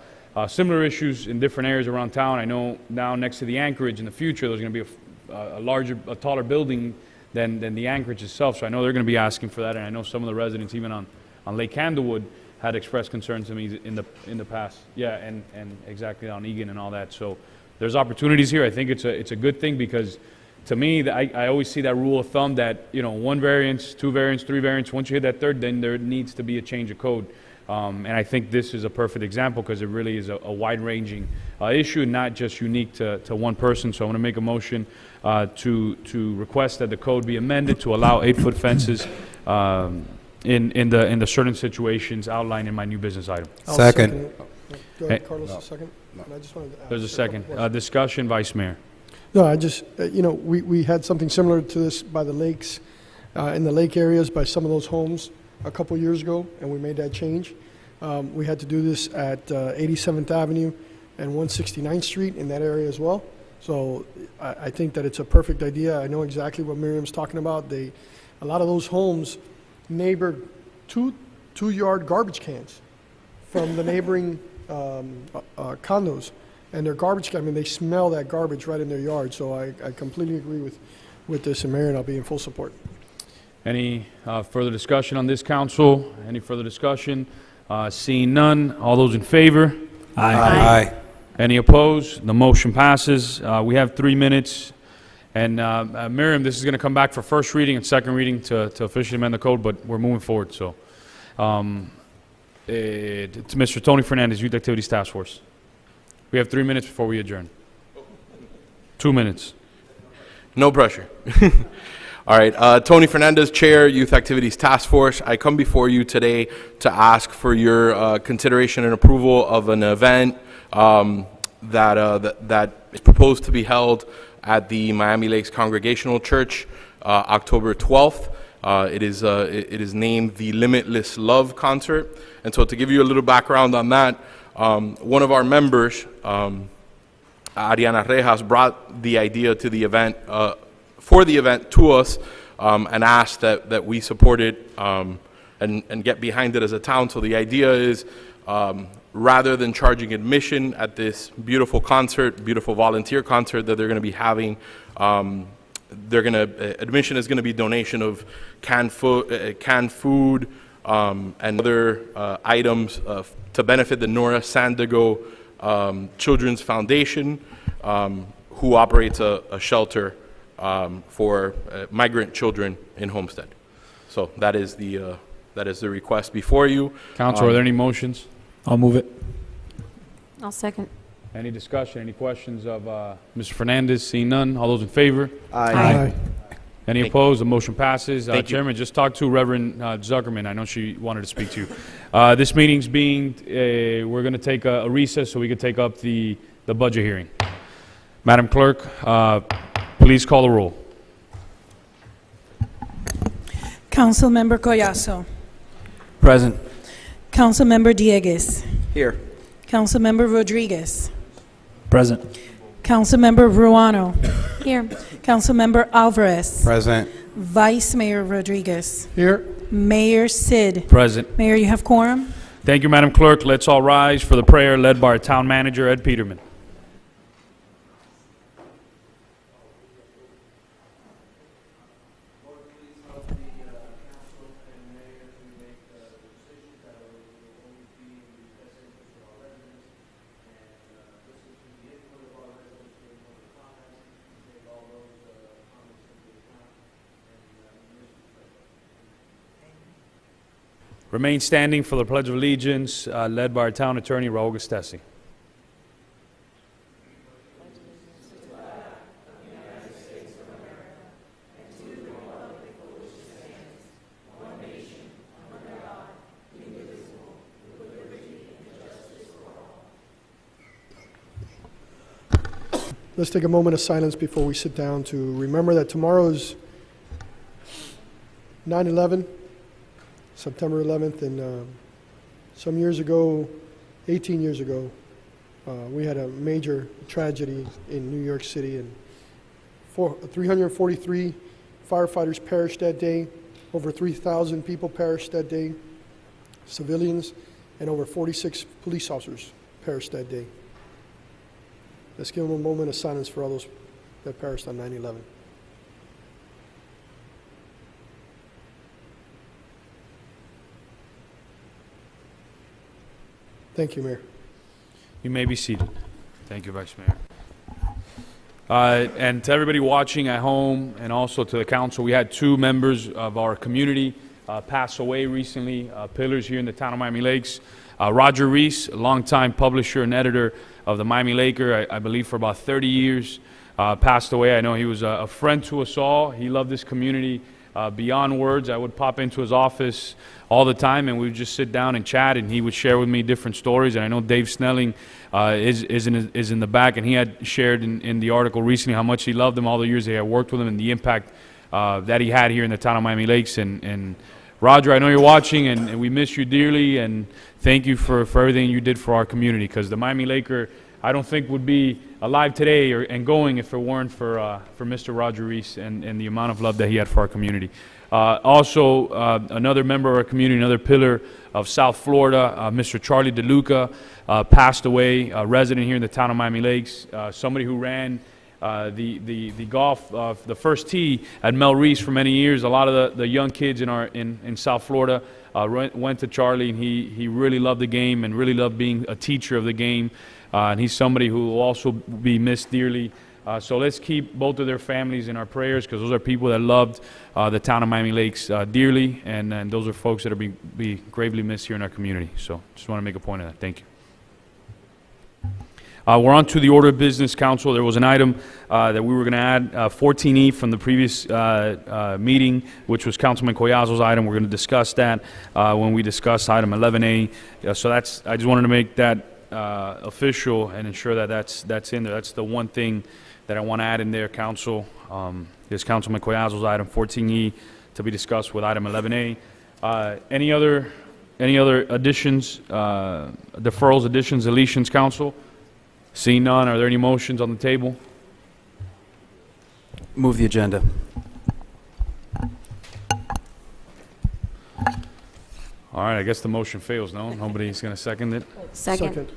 similar issues in different areas around town. I know now next to the Anchorage in the future, there's going to be a taller building than the Anchorage itself, so I know they're going to be asking for that, and I know some of the residents even on Lake Candlewood had expressed concern to me in the past. Yeah, and exactly on Egan and all that. So there's opportunities here. I think it's a good thing because to me, I always see that rule of thumb that, you know, 1 variance, 2 variance, 3 variance, once you hit that third, then there needs to be a change of code. And I think this is a perfect example because it really is a wide-ranging issue, not just unique to one person. So I'm going to make a motion to request that the code be amended to allow 8-foot fences in the certain situations outlined in my new business item. I'll Second. it. Go ahead, Carlos, a second. And I just wanted to ask There's a a second. question. Discussion, Vice Mayor. No, I just, you know, we had something similar to this by the lakes, in the lake areas, by some of those homes a couple years ago, and we made that change. We had to do this at 87th Avenue and 169th Street in that area as well. So I think that it's a perfect idea. I know exactly what Miriam's talking about. A lot of those homes neighbor two-yard garbage cans from the neighboring condos. And their garbage, I mean, they smell that garbage right in their yard. So I completely agree with this, and Mayor, and I'll be in full support. Any further discussion on this, council? Any further discussion? Seeing none, all those in favor? Aye. Any opposed? The motion passes. We have 3 minutes And Miriam, this is going to come back for first reading and second reading to officially amend the code, but we're moving forward. So, to Mr. Tony Fernandez, Youth Activities Task Force. We have 3 minutes before we adjourn. 2 minutes. No pressure. All right, Tony Fernandez, Chair, Youth Activities Task Force. I come before you today to ask for your consideration and approval of an event that is proposed to be held at the Miami Lakes Congregational Church, October 12th. It is named the Limitless Love Concert. And so to give you a little background on that, one of our members, Ariana Rejas, brought the idea to the event, for the event to us, and asked that we support it and get behind it as a town. So the idea is, rather than charging admission at this beautiful concert, beautiful volunteer concert that they're going to be having, admission is going to be donation of canned food and other items to benefit the Nora Sandiego Children's Foundation, who operates a shelter for migrant children in Homestead. So that is the request before you. Council, are there any motions? I'll move it. I'll second. Any discussion, any questions of Mr. Fernandez? Seeing none, all those in favor? Aye. Any opposed? The motion passes. Thank you. Chairman, just talk to Reverend Zuckerman. I know she wanted to speak to you. This meeting's being, we're going to take a recess so we can take up the budget hearing. Madam Clerk, please call the roll. Councilmember Collazo. Present. Councilmember Diegues. Here. Councilmember Rodriguez. Present. Councilmember Ruano. Here. Councilmember Alvarez. Present. Vice Mayor Rodriguez. Here. Mayor Sid. Present. Mayor, you have quorum? Thank you, Madam Clerk. Let's all rise for the prayer led by our Town Manager, Ed Peterman. Remain standing for the Pledge of Allegiance, led by our Town Attorney, Raul Gustesi. Let's take a moment of silence before we sit down to remember that tomorrow is 9/11, September 11th, and some years ago, 18 years ago, we had a major tragedy in New York City, and 343 firefighters perished that day, over 3,000 people perished that day, civilians, and over 46 police officers perished that day. Let's give them a moment of silence for all those that perished on 9/11. Thank you, Mayor. You may be seated. Thank you, Vice Mayor. And to everybody watching at home and also to the council, we had two members of our community pass away recently, pillars here in the town of Miami Lakes. Roger Reese, a longtime publisher and editor of the Miami Laker, I believe for about 30 years, passed away. I know he was a friend to us all. He loved this community beyond words. I would pop into his office all the time, and we would just sit down and chat, and he would share with me different stories. And I know Dave Snelling is in the back, and he had shared in the article recently how much he loved him, all the years they had worked with him, and the impact that he had here in the town of Miami Lakes. And Roger, I know you're watching, and we miss you dearly, and thank you for everything you did for our community, because the Miami Laker, I don't think, would be alive today and going if it weren't for Mr. Roger Reese and the amount of love that he had for our community. Also, another member of our community, another pillar of South Florida, Mr. Charlie DeLuca, passed away, a resident here in the town of Miami Lakes, somebody who ran the golf, the first tee at Mel Reese for many years. A lot of the young kids in South Florida went to Charlie, and he really loved the game and really loved being a teacher of the game. And he's somebody who will also be missed dearly So let's keep both of their families in our prayers, because those are people that loved the town of Miami Lakes dearly, and those are folks that are be gravely missed here in our community. So just want to make a point of that. Thank you. We're on to the order of business, Council. There was an item that we were going to add, 14E from the previous meeting, which was Councilman Collazo's item. We're going to discuss that when we discuss item 11A. So I just wanted to make that official and ensure that that's in there. That's the one thing that I want to add in there, Council, is Councilman Collazo's item 14E to be discussed with item 11A. Any other additions, deferrals, additions, deletions, Council? Seeing none, are there any motions on the table? Move the agenda. All right, I guess the motion fails, no? Nobody's going to second it? Second.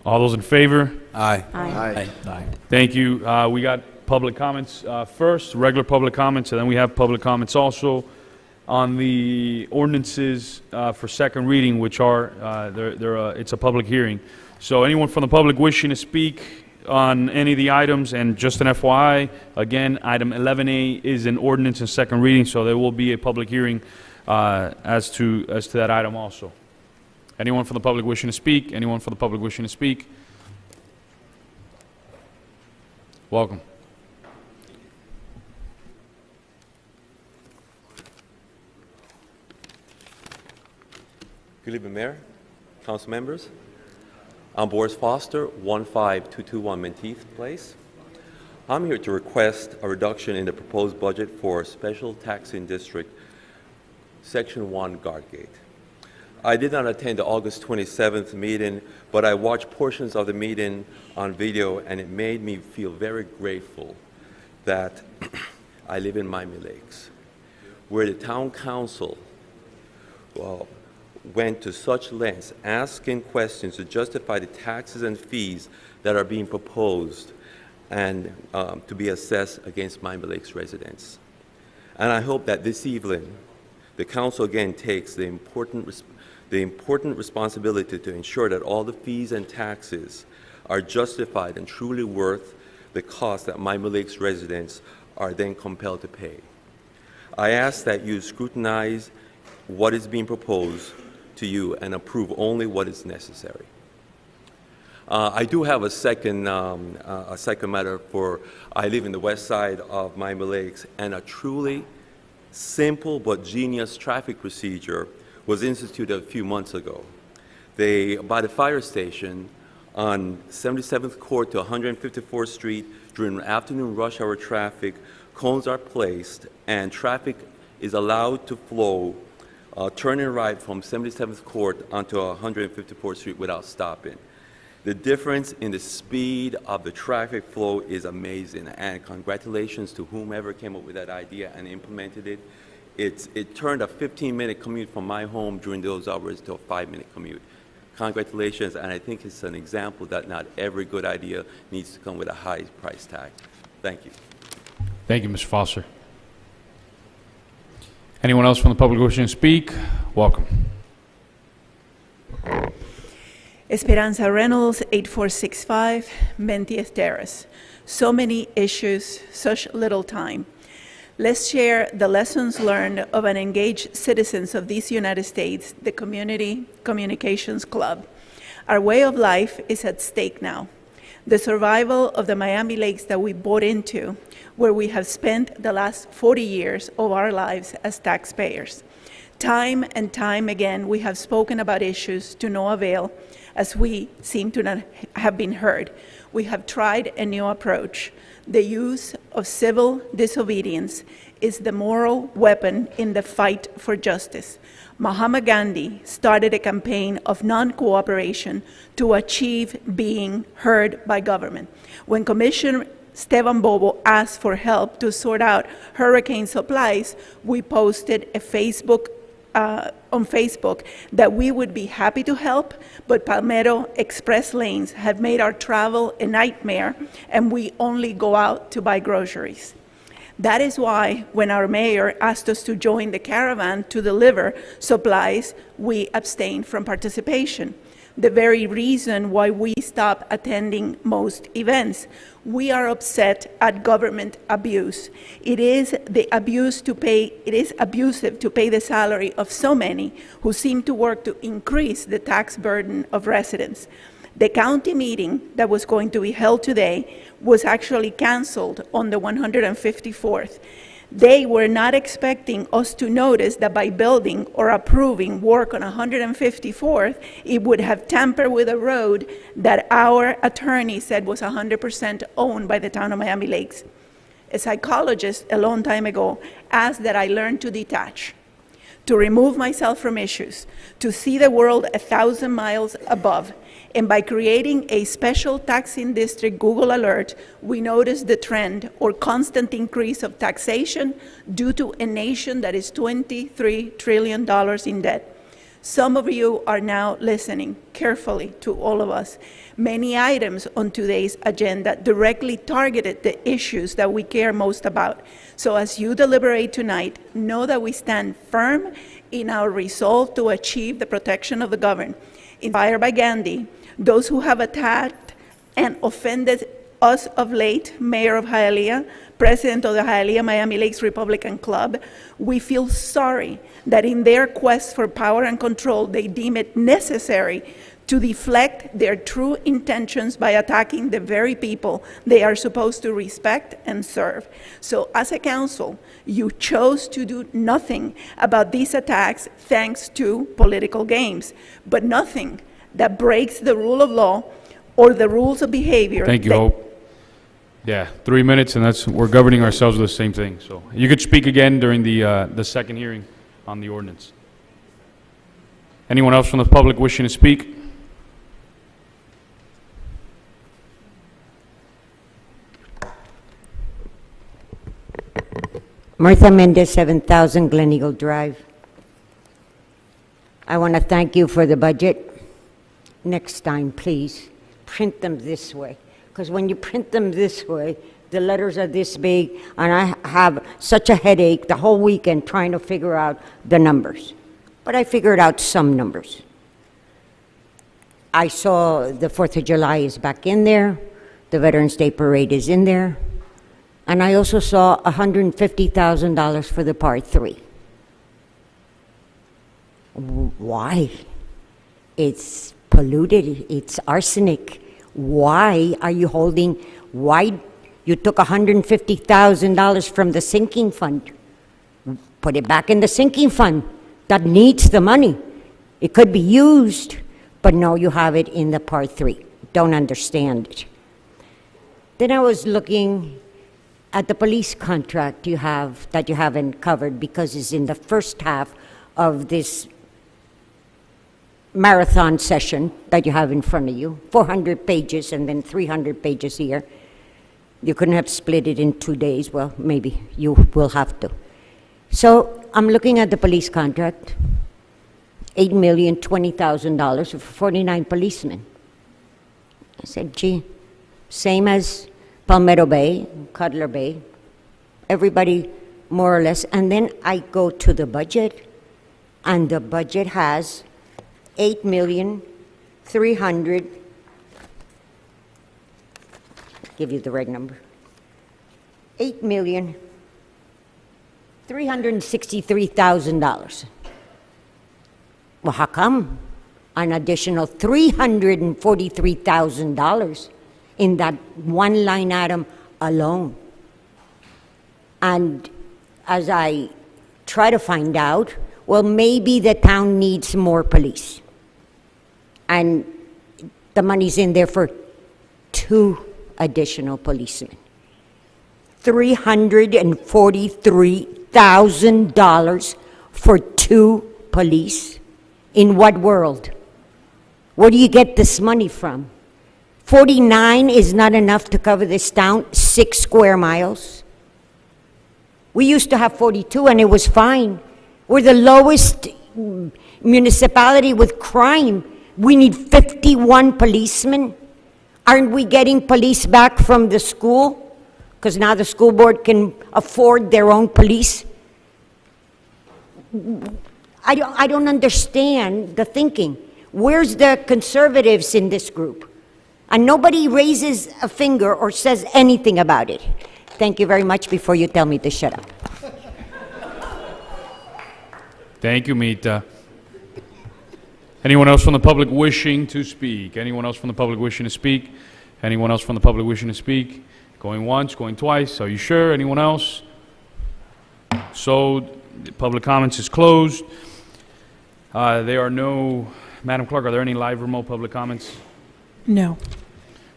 All those in favor? Aye. Aye. Thank you. We got public comments first, regular public comments, and then we have public comments also on the ordinances for second reading, which are, it's a public hearing. So anyone from the public wishing to speak on any of the items, and just an FYI, again, item 11A is an ordinance in second reading, so there will be a public hearing as to that item also. Anyone from the public wishing to speak? Anyone from the public wishing to speak? Welcome. Good evening, Mayor, Council members. I'm Boris Foster, 15221 Menteith Place. I'm here to request a reduction in the proposed budget for Special Taxing District, Section 1, Guardgate. I did not attend the August 27th meeting, but I watched portions of the meeting on video, and it made me feel very grateful that I live in Miami Lakes, where the town council went to such lengths asking questions to justify the taxes and fees that are being proposed and to be assessed against Miami Lakes residents. And I hope that this evening the council again takes the important responsibility to ensure that all the fees and taxes are justified and truly worth the cost that Miami Lakes residents are then compelled to pay. I ask that you scrutinize what is being proposed to you and approve only what is necessary. I do have a second matter for, I live in the west side of Miami Lakes, and a truly simple but genius traffic procedure was instituted a few months ago. By the fire station on 77th Court to 154th Street during afternoon rush hour traffic, cones are placed and traffic is allowed to flow turning right from 77th Court onto 154th Street without stopping. The difference in the speed of the traffic flow is amazing, and congratulations to whomever came up with that idea and implemented it. It turned a 15-minute commute from my home during those hours to a 5-minute commute. Congratulations, and I think it's an example that not every good idea needs to come with a high price tag. Thank you. Thank you, Mr. Foster. Anyone else from the public wishing to speak? Welcome. Esperanza Reynolds, 8465, Menteith Terrace. So many issues, such little time. Let's share the lessons learned of an engaged citizens of these United States, the Community Communications Club. Our way of life is at stake now. The survival of the Miami Lakes that we bought into, where we have spent the last 40 years of our lives as taxpayers. Time and time again, we have spoken about issues to no avail, as we seem to not have been heard. We have tried a new approach. The use of civil disobedience is the moral weapon in the fight for justice. Mahatma Gandhi started a campaign of non-cooperation to achieve being heard by government. When Commissioner Esteban Bobo asked for help to sort out hurricane supplies, we posted a on Facebook that we would be happy to help, but Palmetto Express lanes have made our travel a nightmare, and we only go out to buy groceries. That is why when our mayor asked us to join the caravan to deliver supplies, we abstained from participation. the very reason why we stop attending most events. We are upset at government abuse. It is abusive to pay the salary of so many who seem to work to increase the tax burden of residents. The county meeting that was going to be held today was actually canceled on the 154th. They were not expecting us to notice that by building or approving work on 154th, it would have tampered with a road that our attorney said was 100% owned by the town of Miami Lakes. A psychologist a long time ago asked that I learn to detach, to remove myself from issues, to see the world 1,000 miles above. And by creating a special taxing district Google alert, we notice the trend or constant increase of taxation due to a nation that is $23 trillion in debt. Some of you are now listening carefully to all of us. Many items on today's agenda directly targeted the issues that we care most about. So as you deliberate tonight, know that we stand firm in our resolve to achieve the protection of the governed. Inspired by Gandhi, those who have attacked and offended us of late, Mayor of Hialeah, President of the Hialeah Miami Lakes Republican Club, we feel sorry that in their quest for power and control, they deem it necessary to deflect their true intentions by attacking the very people they are supposed to respect and serve. So as a council, you chose to do nothing about these attacks thanks to political games, but nothing that breaks the rule of law or the rules of behavior. Thank you, Hope. Yeah, 3 minutes, and we're governing ourselves with the same thing. So you could speak again during the second hearing on the ordinance. Anyone else from the public wishing to speak? Martha Mendez, 7,000 Glen Eagle Drive. I want to thank you for the budget. Next time, please, print them this way. Because when you print them this way, the letters are this big, and I have such a headache the whole weekend trying to figure out the numbers. But I figured out some numbers. I saw the 4th of July is back in there, the Veterans Day Parade is in there, and I also saw $150,000 for the Part 3. Why? It's polluted, it's arsenic. Why are you holding, why you took $150,000 from the sinking fund? Put it back in the sinking fund. That needs the money. It could be used, but no, you have it in the Part 3. Don't understand it. Then I was looking at the police contract you have, that you haven't covered because it's in the first half of this marathon session that you have in front of you, 400 pages and then 300 pages here. You couldn't have split it in 2 days. Well, maybe you will have to. So I'm looking at the police contract, $8,020,000 for 49 policemen. I said, gee, same as Palmetto Bay, Cutler Bay, everybody more or less. And then I go to the budget, and the budget has $8,300,000, give you the right number, $8,363,000. Well, how come an additional $343,000 in that one line item alone? And as I try to find out, well, maybe the town needs more police. And the money's in there for 2 additional policemen. $343,000 for 2 police? In what world? Where do you get this money from? 49 is not enough to cover this town, 6 square miles. We used to have 42 and it was fine. We're the lowest municipality with crime. We need 51 policemen. Aren't we getting police back from the school? Because now the school board can afford their own police. I don't understand the thinking. Where's the conservatives in this group? And nobody raises a finger or says anything about it. Thank you very much before you tell me to shut up. Thank you, Mita. Anyone else from the public wishing to speak? Anyone else from the public wishing to speak? Anyone else from the public wishing to speak? Going once, going twice. Are you sure? Anyone else? So, the public comments is closed. There are no, Madam Clerk, are there any live remote public comments? No.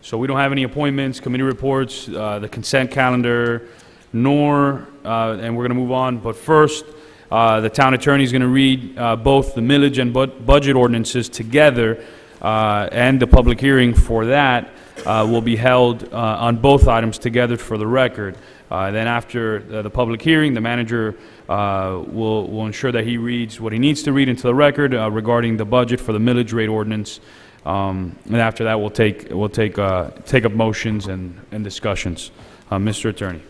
So we don't have any appointments, committee reports, the consent calendar, nor, and we're going to move on. But first, the town attorney is going to read both the millage and budget ordinances together, and the public hearing for that will be held on both items together for the record. Then after the public hearing, the manager will ensure that he reads what he needs to read into the record regarding the budget for the millage rate ordinance. And after that, we'll take up motions and discussions. Mr. Attorney.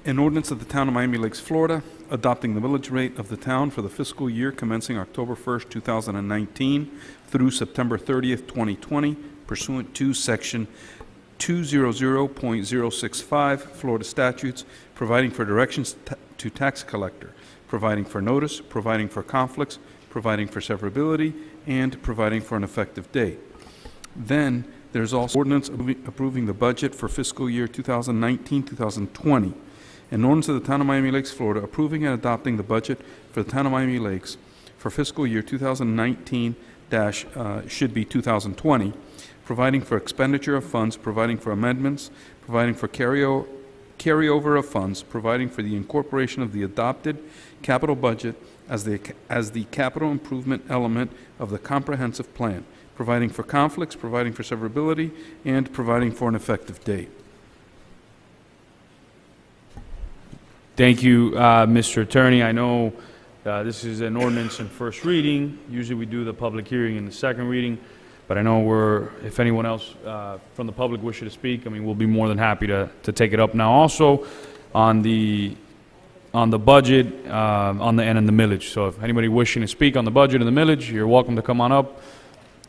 An ordinance of the Town of Miami Lakes, Florida, adopting the millage rate of the town for the fiscal year commencing October 1st, 2019 through September 30th, 2020, pursuant to Section 200.065 Florida statutes, providing for directions to tax collector, providing for notice, providing for conflicts, providing for severability, and providing for an effective date. Then there's also ordinance approving the budget for fiscal year 2019-2020. An ordinance of the Town of Miami Lakes, Florida, approving and adopting the budget for the Town of Miami Lakes for fiscal year 2019 should be 2020, providing for expenditure of funds, providing for amendments, providing for carryover of funds, providing for the incorporation of the adopted capital budget as the capital improvement element of the comprehensive plan, providing for conflicts, providing for severability, and providing for an effective date. Thank you, Mr. Attorney. I know this is an ordinance in first reading. Usually we do the public hearing in the second reading, but I know if anyone else from the public wishes to speak, I mean, we'll be more than happy to take it up now. Also, on the budget, and in the millage. So if anybody wishing to speak on the budget and the millage, you're welcome to come on up.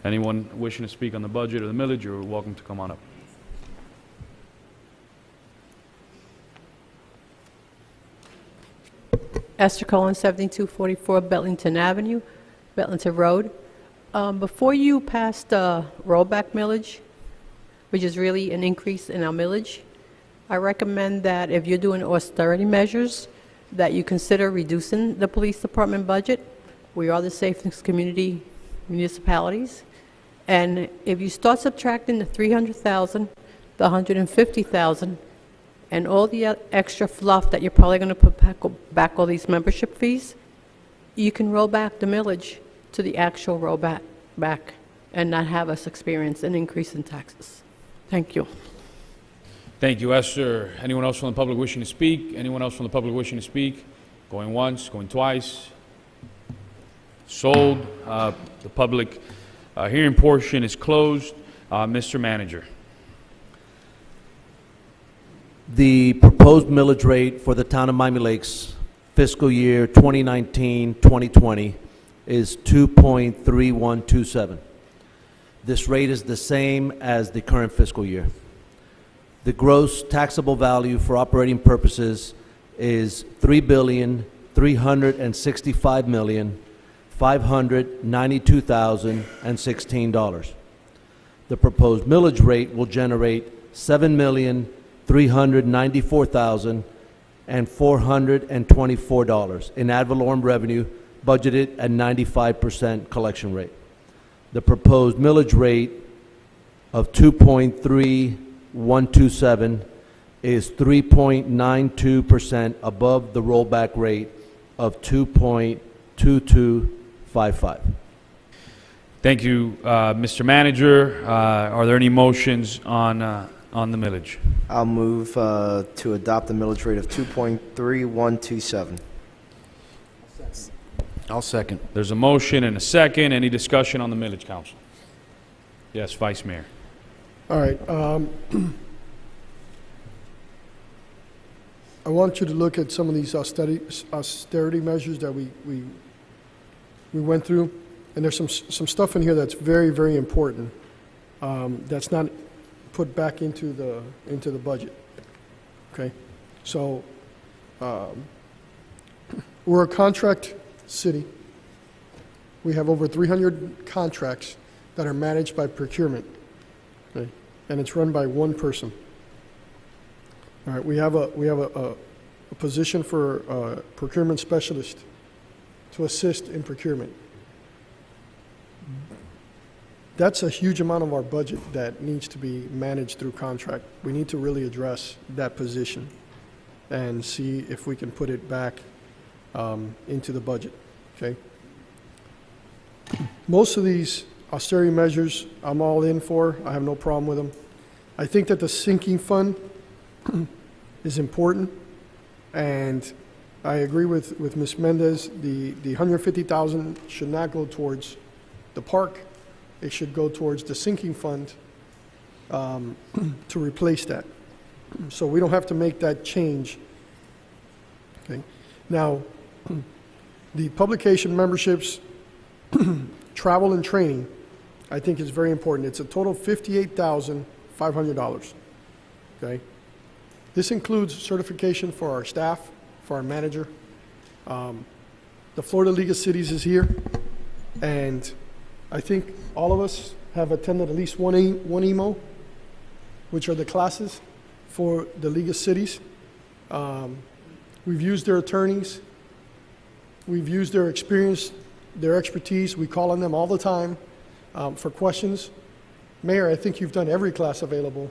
Anyone wishing to speak on the budget or the millage, you're welcome to come on up. Esther Cohen, 7244 Betlington Avenue, Betlington Road. Before you pass the rollback millage, which is really an increase in our millage, I recommend that if you're doing austerity measures, that you consider reducing the police department budget. We are the safest community municipalities. And if you start subtracting the $300,000, the $150,000, and all the extra fluff that you're probably going to put back all these membership fees, you can roll back the millage to the actual rollback and not have us experience an increase in taxes. Thank you. Thank you, Esther. Anyone else from the public wishing to speak? Anyone else from the public wishing to speak? Going once, going twice? Sold. The public hearing portion is closed. Mr. Manager. The proposed millage rate for the town of Miami Lakes fiscal year 2019-2020 is 2.3127. This rate is the same as the current fiscal year. The gross taxable value for operating purposes is $3,365,592,016. The proposed millage rate will generate $7,394,424 in ad valorem revenue, budgeted at 95% collection rate. The proposed millage rate of 2.3127 is 3.92% above the rollback rate of 2.2255. Thank you, Mr. Manager. Are there any motions on the millage? I'll move to adopt the millage rate of 2.3127. I'll second. There's a motion and a second. Any discussion on the millage, Council? Yes, Vice Mayor. All right. I want you to look at some of these austerity measures that we we went through, and there's some stuff in here that's very, very important, that's not put back into the budget, okay? So, we're a contract city. We have over 300 contracts that are managed by procurement, okay? And it's run by one person. All right, we have a position for a procurement specialist to assist in procurement. That's a huge amount of our budget that needs to be managed through contract. We need to really address that position and see if we can put it back into the budget, okay? Most of these austerity measures, I'm all in for. I have no problem with them. I think that the sinking fund is important, and I agree with Ms. Mendez. The $150,000 should not go towards the park. It should go towards the sinking fund to replace that. So we don't have to make that change. Okay. Now, the publication memberships, travel and training, I think is very important. It's a total of $58,500. Okay. This includes certification for our staff, for our manager. The Florida League of Cities is here, and I think all of us have attended at least one EMO, which are the classes for the League of Cities. We've used their attorneys. We've used their experience, their expertise. We call on them all the time for questions. Mayor, I think you've done every class available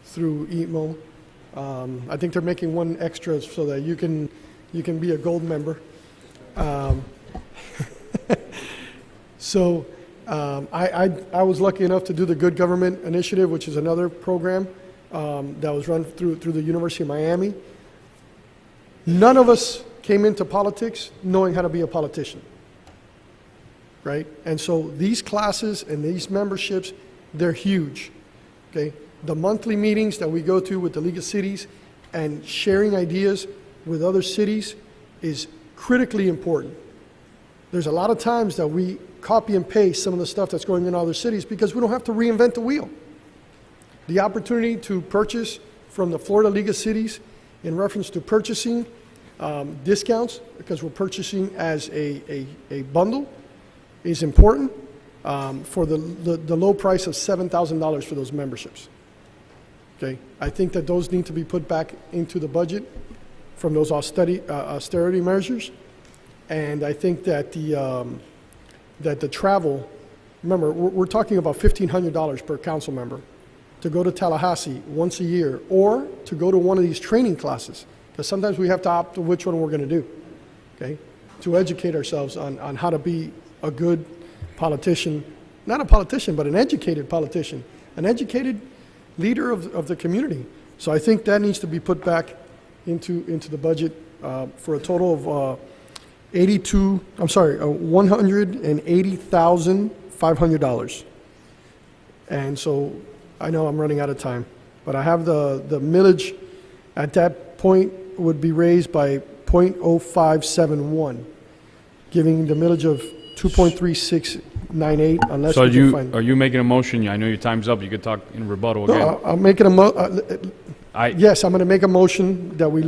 through EMO. I think they're making one extra so that you can be a gold member. So I was lucky enough to do the Good Government Initiative, which is another program that was run through the University of Miami. None of us came into politics knowing how to be a politician, right? And so these classes and these memberships, they're huge, okay? The monthly meetings that we go to with the League of Cities and sharing ideas with other cities is critically important. There's a lot of times that we copy and paste some of the stuff that's going in other cities because we don't have to reinvent the wheel. The opportunity to purchase from the Florida League of Cities in reference to purchasing discounts, because we're purchasing as a bundle, is important for the low price of $7,000 for those memberships. Okay, I think that those need to be put back into the budget from those austerity measures, and I think that the travel, remember, we're talking about $1,500 per council member to go to Tallahassee once a year, or to go to one of these training classes, because sometimes we have to opt to which one we're going to do, okay, to educate ourselves on how to be a good politician, not a politician, but an educated politician, an educated leader of the community. So I think that needs to be put back into the budget for a total of $180,500. And so I know I'm running out of time, but I have the millage at that point would be raised by 0.0571, giving the millage of 2.3698 unless So we can find. are you making a motion? I know your time's up. You could talk in rebuttal again. No, I'm making yes, I'm going to make a motion that we,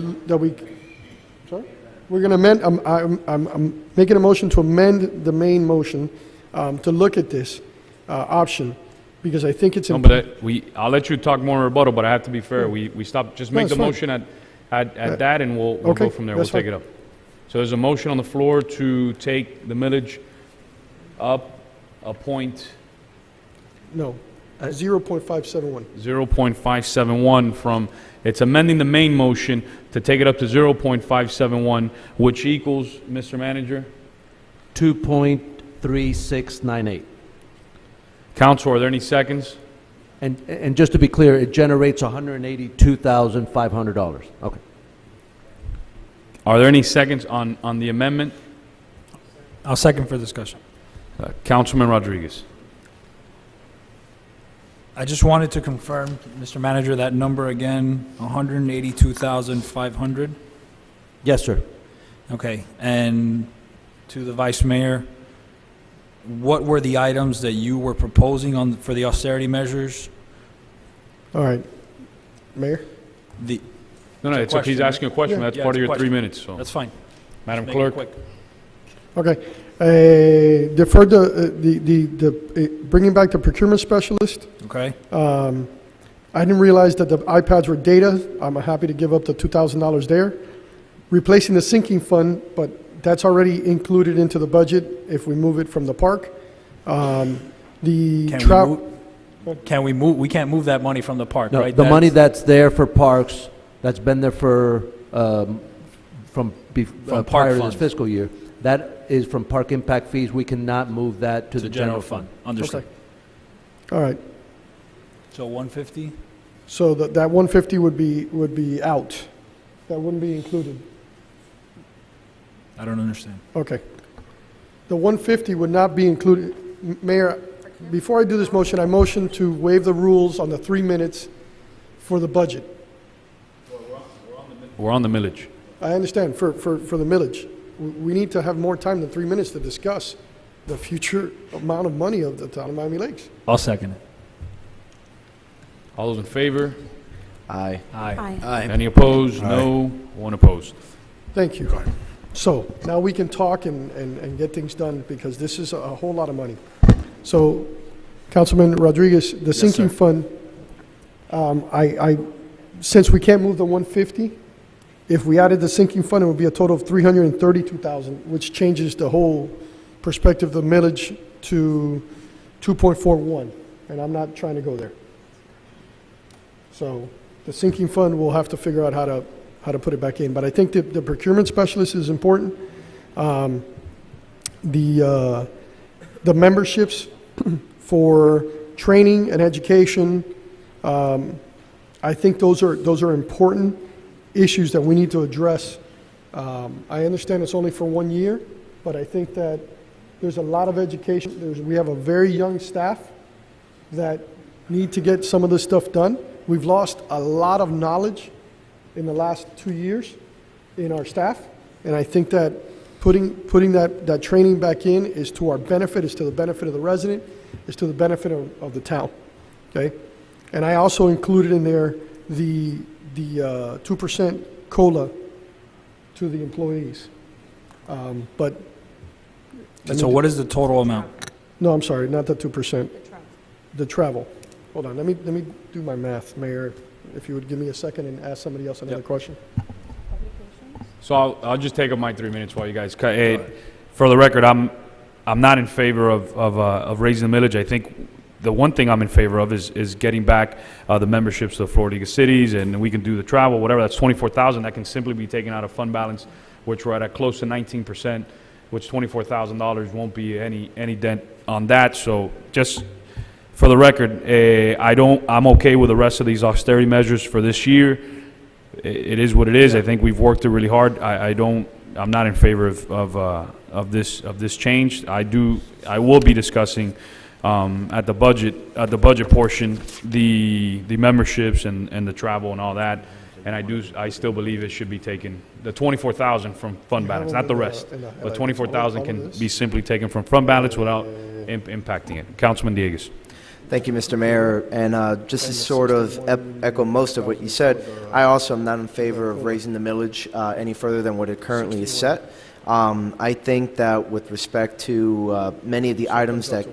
sorry? We're going to amend, I'm making a motion to amend the main motion to look at this option, because I think it's No, important. but I'll let you talk more in rebuttal, but I have to be fair. We stop, just No, make it's the fine. motion at that, and we'll Okay, go from there. We'll that's take fine. it up. So there's a motion on the floor to take the millage up a point, No, 0.571. 0.571 from, it's amending the main motion to take it up to 0.571, which equals, Mr. Manager? 2.3698. Council, are there any seconds? And just to be clear, it generates $182,500. Okay. Are there any seconds on the amendment? I'll second for discussion. Councilman Rodriguez. I just wanted to confirm, Mr. Manager, that number again, 182,500? Yes, sir. Okay, and to the Vice Mayor, what were the items that you were proposing for the austerity measures? All right. Mayor? The, No, no, It's a it's, he's question. asking a question. Yeah. That's Yeah, part it's of a your 3 question. minutes, so. That's fine. Madam Just make it Clerk. quick. Okay. Defer bringing back the procurement specialist. Okay. I didn't realize that the iPads were data. I'm happy to give up the $2,000 there. Replacing the sinking fund, but that's already included into the budget if we move it from the park. The Can we move? We can't move that money from the park, No, right? the money that's there for parks, that's been there for, from park prior to this funds. fiscal year, that is from park impact fees. We cannot move that to the general fund. Understood. All right. So 150? So that 150 would be out. That wouldn't be included. I don't understand. Okay. The 150 would not be included. Mayor, before I do this motion, I motion to waive the rules on the 3 minutes for the budget. We're on the millage. I understand, for the millage. We need to have more time than 3 minutes to discuss the future amount of money of the town of Miami Lakes. I'll second it. All those in favor? Aye. Aye. Any opposed? No. One opposed. Thank you. So now we can talk and get things done because this is a whole lot of money. So, Councilman Rodriguez, the sinking fund, since we can't move the 150, if we added the sinking fund, it would be a total of 332,000, which changes the whole perspective of the millage to 2.41, and I'm not trying to go there. So the sinking fund, we'll have to figure out how to put it back in. But I think the procurement specialist is important. The memberships for training and education, I think those are important issues that we need to address. I understand it's only for 1 year, but I think that there's a lot of education. We have a very young staff that need to get some of this stuff done. We've lost a lot of knowledge in the last 2 years in our staff, and I think that putting that training back in is to our benefit, is to the benefit of the resident, is to the benefit of the town, okay? And I also included in there the 2% COLA to the employees. But So what is the total amount? no, I'm sorry, not the 2%. The travel. Hold on, let me do my math, Mayor. If you would give me a second and ask somebody else another question. So I'll just take up my 3 minutes while you guys cut. For the record, I'm not in favor of raising the millage. I think the one thing I'm in favor of is getting back the memberships to the Florida League of Cities, and we can do the travel, whatever. That's $24,000. That can simply be taken out of fund balance, which we're at close to 19%, which $24,000 won't be any dent on that. So just for the record, I'm okay with the rest of these austerity measures for this year. It is what it is. I think we've worked it really hard. I'm not in favor of this change. I will be discussing at the budget portion the memberships and the travel and all that. And I still believe it should be taken, the 24,000 from fund balance, not the rest. But 24,000 can be simply taken from fund balance without impacting it. Councilman Dieguez. Thank you, Mr. Mayor. And just to sort of echo most of what you said, I also am not in favor of raising the millage any further than what it currently is set. I think that with respect to many of the items that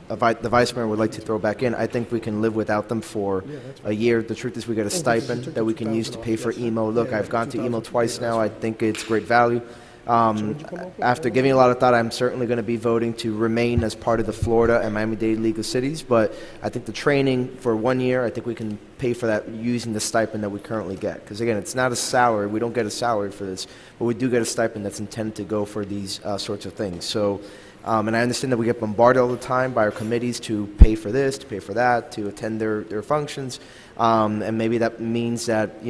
the Vice Mayor would like to throw back in, I think we can live without them for a year. The truth is we get a stipend that we can use to pay for emo. Look, I've gone to emo twice now. I think it's great value. After giving a lot of thought, I'm certainly going to be voting to remain as part of the Florida and Miami-Dade League of Cities, but I think the training for 1 year, I think we can pay for that using the stipend that we currently get. Because again, it's not a salary. We don't get a salary for this, but we do get a stipend that's intended to go for these sorts of things. So, and I understand that we get bombarded all the time by our committees to pay for this, to pay for that, to attend their functions, and maybe that means that,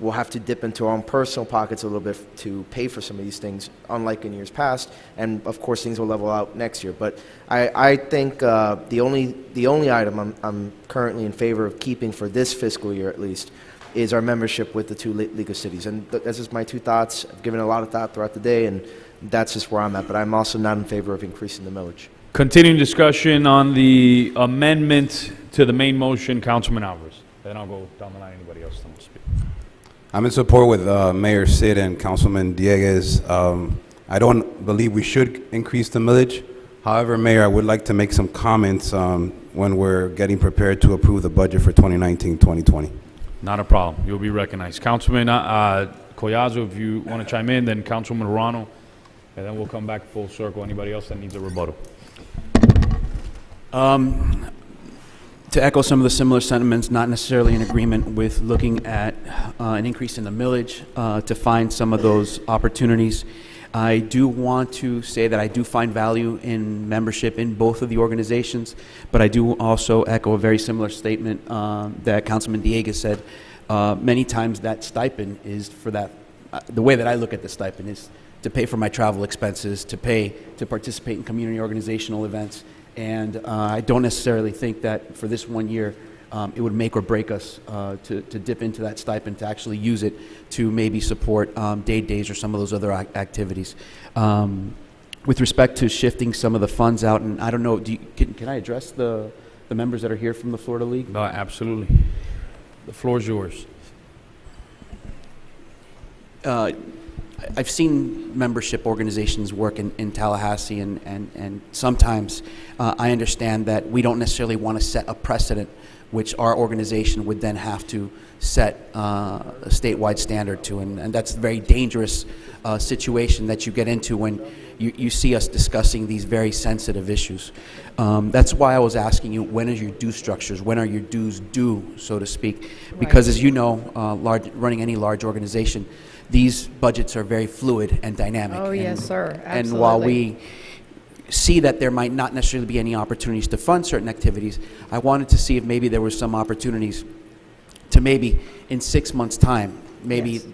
we'll have to dip into our own personal pockets a little bit to pay for some of these things, unlike in years past. And of course, things will level out next year. But I think the only item I'm currently in favor of keeping for this fiscal year, at least, is our membership with the two League of Cities. And this is my two thoughts. I've given a lot of thought throughout the day, and that's just where I'm at. But I'm also not in favor of increasing the millage. Continuing discussion on the amendment to the main motion, Councilman Alvarez. Then I'll go down the line, anybody else that wants to speak. I'm in support with Mayor Sid and Councilman Dieguez. I don't believe we should increase the millage. However, Mayor, I would like to make some comments when we're getting prepared to approve the budget for 2019-2020. Not a problem. You'll be recognized. Councilman Collazo, if you want to chime in, then Councilman Morano, and then we'll come back full circle. Anybody else that needs a rebuttal? To echo some of the similar sentiments, not necessarily in agreement with looking at an increase in the millage to find some of those opportunities. I do want to say that I do find value in membership in both of the organizations, but I do also echo a very similar statement that Councilman Dieguez said. Many times that stipend is for that, the way that I look at the stipend is to pay for my travel expenses, to pay to participate in community organizational events. And I don't necessarily think that for this 1 year, it would make or break us to dip into that stipend, to actually use it to maybe support days or some of those other activities. With respect to shifting some of the funds out, and I don't know, can I address the members that are here from the Florida League? No, absolutely. The floor is yours. I've seen membership organizations work in Tallahassee, and sometimes I understand that we don't necessarily want to set a precedent which our organization would then have to set a statewide standard to, and that's a very dangerous situation that you get into when you see us discussing these very sensitive issues. That's why I was asking you, when is your due structures, when are your dues due, so to speak? Because as you know, running any large organization, these budgets are very fluid and dynamic. Oh, yes, sir. Absolutely. And while we see that there might not necessarily be any opportunities to fund certain activities, I wanted to see if maybe there were some opportunities to maybe in 6 months' time, maybe Yes.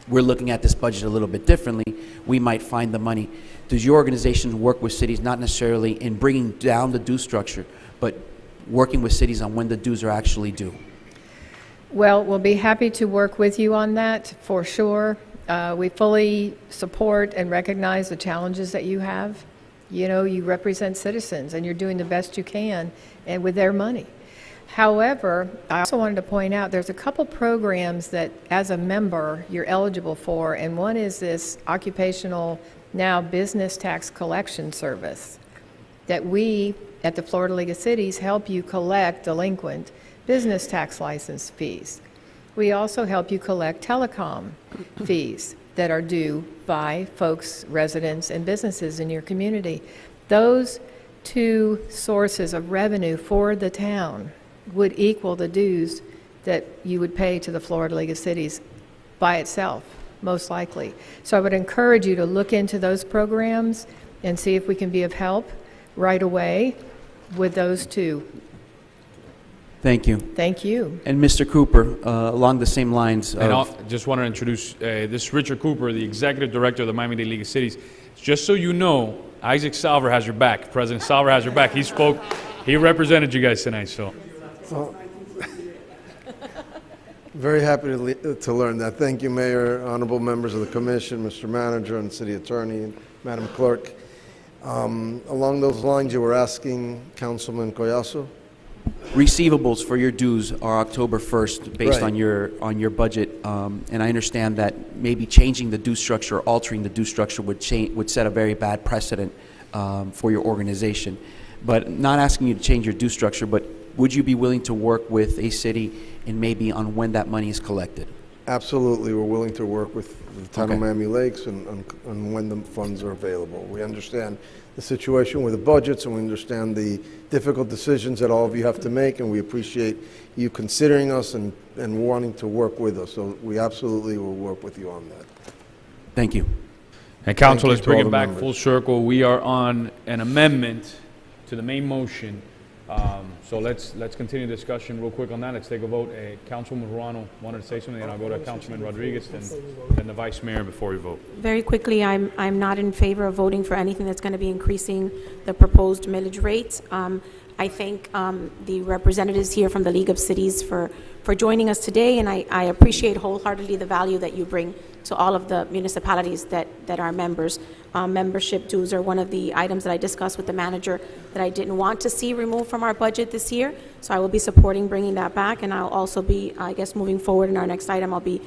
we're looking at this budget a little bit differently, we might find the money. Does your organization work with cities, not necessarily in bringing down the due structure, but working with cities on when the dues are actually due? Well, we'll be happy to work with you on that, for sure. We fully support and recognize the challenges that you have. You know, you represent citizens, and you're doing the best you can and with their money. However, I also wanted to point out there's a couple programs that, as a member, you're eligible for, and one is this occupational, now business tax collection service that we at the Florida League of Cities help you collect delinquent business tax license fees. We also help you collect telecom fees that are due by folks, residents, and businesses in your community. Those two sources of revenue for the town would equal the dues that you would pay to the Florida League of Cities by itself, most likely. So I would encourage you to look into those programs and see if we can be of help right away with those two. Thank you. Thank you. And Mr. Cooper, along the same lines And I of... just want to introduce this Richard Cooper, the Executive Director of the Miami-Dade League of Cities. Just so you know, Isaac Salver has your back. President Salver has your back. He spoke, he represented you guys tonight, so. Well, very happy to learn that. Thank you, Mayor, honorable members of the commission, Mr. Manager, and City Attorney, and Madam Clerk. Along those lines, you were asking Councilman Collazo? Receivables for your dues are October 1st based Right. on your budget, and I understand that maybe changing the due structure, or altering the due structure would set a very bad precedent for your organization. But not asking you to change your due structure, but would you be willing to work with a city and maybe on when that money is collected? Absolutely. We're willing to work with the town of Okay. Miami Lakes on when the funds are available. We understand the situation with the budgets, and we understand the difficult decisions that all of you have to make, and we appreciate you considering us and wanting to work with us. So we absolutely will work with you on that. Thank you. And Council, Thank you let's to bring all it the back members. full circle. We are on an amendment to the main motion. So let's continue discussion real quick on that. Let's take a vote. Councilwoman Ruano wanted to say something, and I'll go to Councilman Rodriguez, then the Vice Mayor before we vote. Very quickly, I'm not in favor of voting for anything that's going to be increasing the proposed millage rates. I thank the representatives here from the League of Cities for joining us today, and I appreciate wholeheartedly the value that you bring to all of the municipalities that are members. Membership dues are one of the items that I discussed with the manager that I didn't want to see removed from our budget this year, so I will be supporting bringing that back, and I'll also be, I guess, moving forward in our next item, I'll be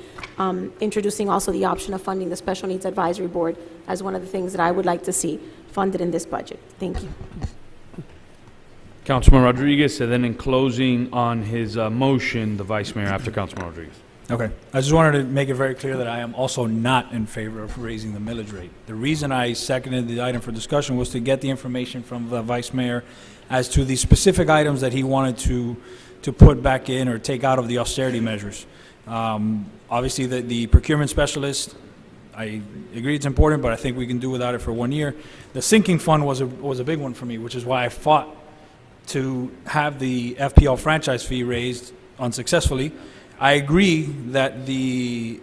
introducing also the option of funding the Special Needs Advisory Board as one of the things that I would like to see funded in this budget. Thank you. Councilman Rodriguez, and then in closing on his motion, the Vice Mayor after Councilman Rodriguez. Okay. I just wanted to make it very clear that I am also not in favor of raising the millage rate. The reason I seconded the item for discussion was to get the information from the Vice Mayor as to the specific items that he wanted to put back in or take out of the austerity measures. Obviously, the procurement specialist, I agree it's important, but I think we can do without it for 1 year. The sinking fund was a big one for me, which is why I fought to have the FPL franchise fee raised unsuccessfully. I agree that the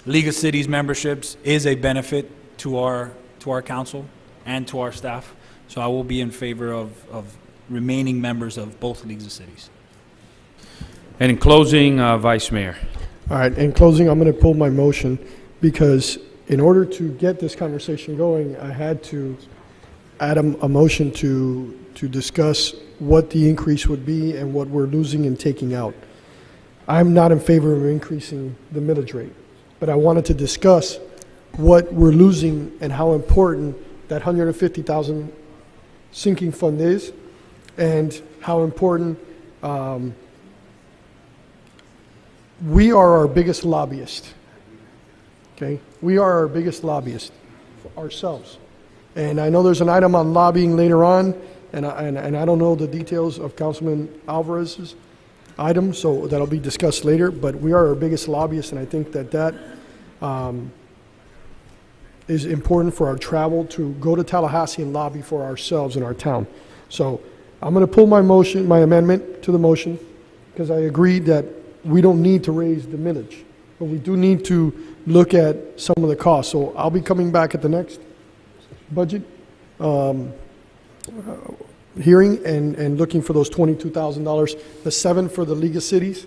League of Cities memberships is a benefit to our council and to our staff. So I will be in favor of remaining members of both Leagues of Cities. And in closing, Vice Mayor. All right, in closing, I'm going to pull my motion because in order to get this conversation going, I had to add a motion to discuss what the increase would be and what we're losing and taking out. I'm not in favor of increasing the millage rate, but I wanted to discuss what we're losing and how important that $150,000 sinking fund is and how important we are our biggest lobbyist. Okay? We are our biggest lobbyist for ourselves. And I know there's an item on lobbying later on, and I don't know the details of Councilman Alvarez's item, so that'll be discussed later, but we are our biggest lobbyist, and I think that is important for our travel to go to Tallahassee and lobby for ourselves in our town. So I'm going to pull my motion, my amendment to the motion, because I agree that we don't need to raise the millage, but we do need to look at some of the costs. So I'll be coming back at the next budget hearing and looking for those $22,000, the $7 for the League of Cities,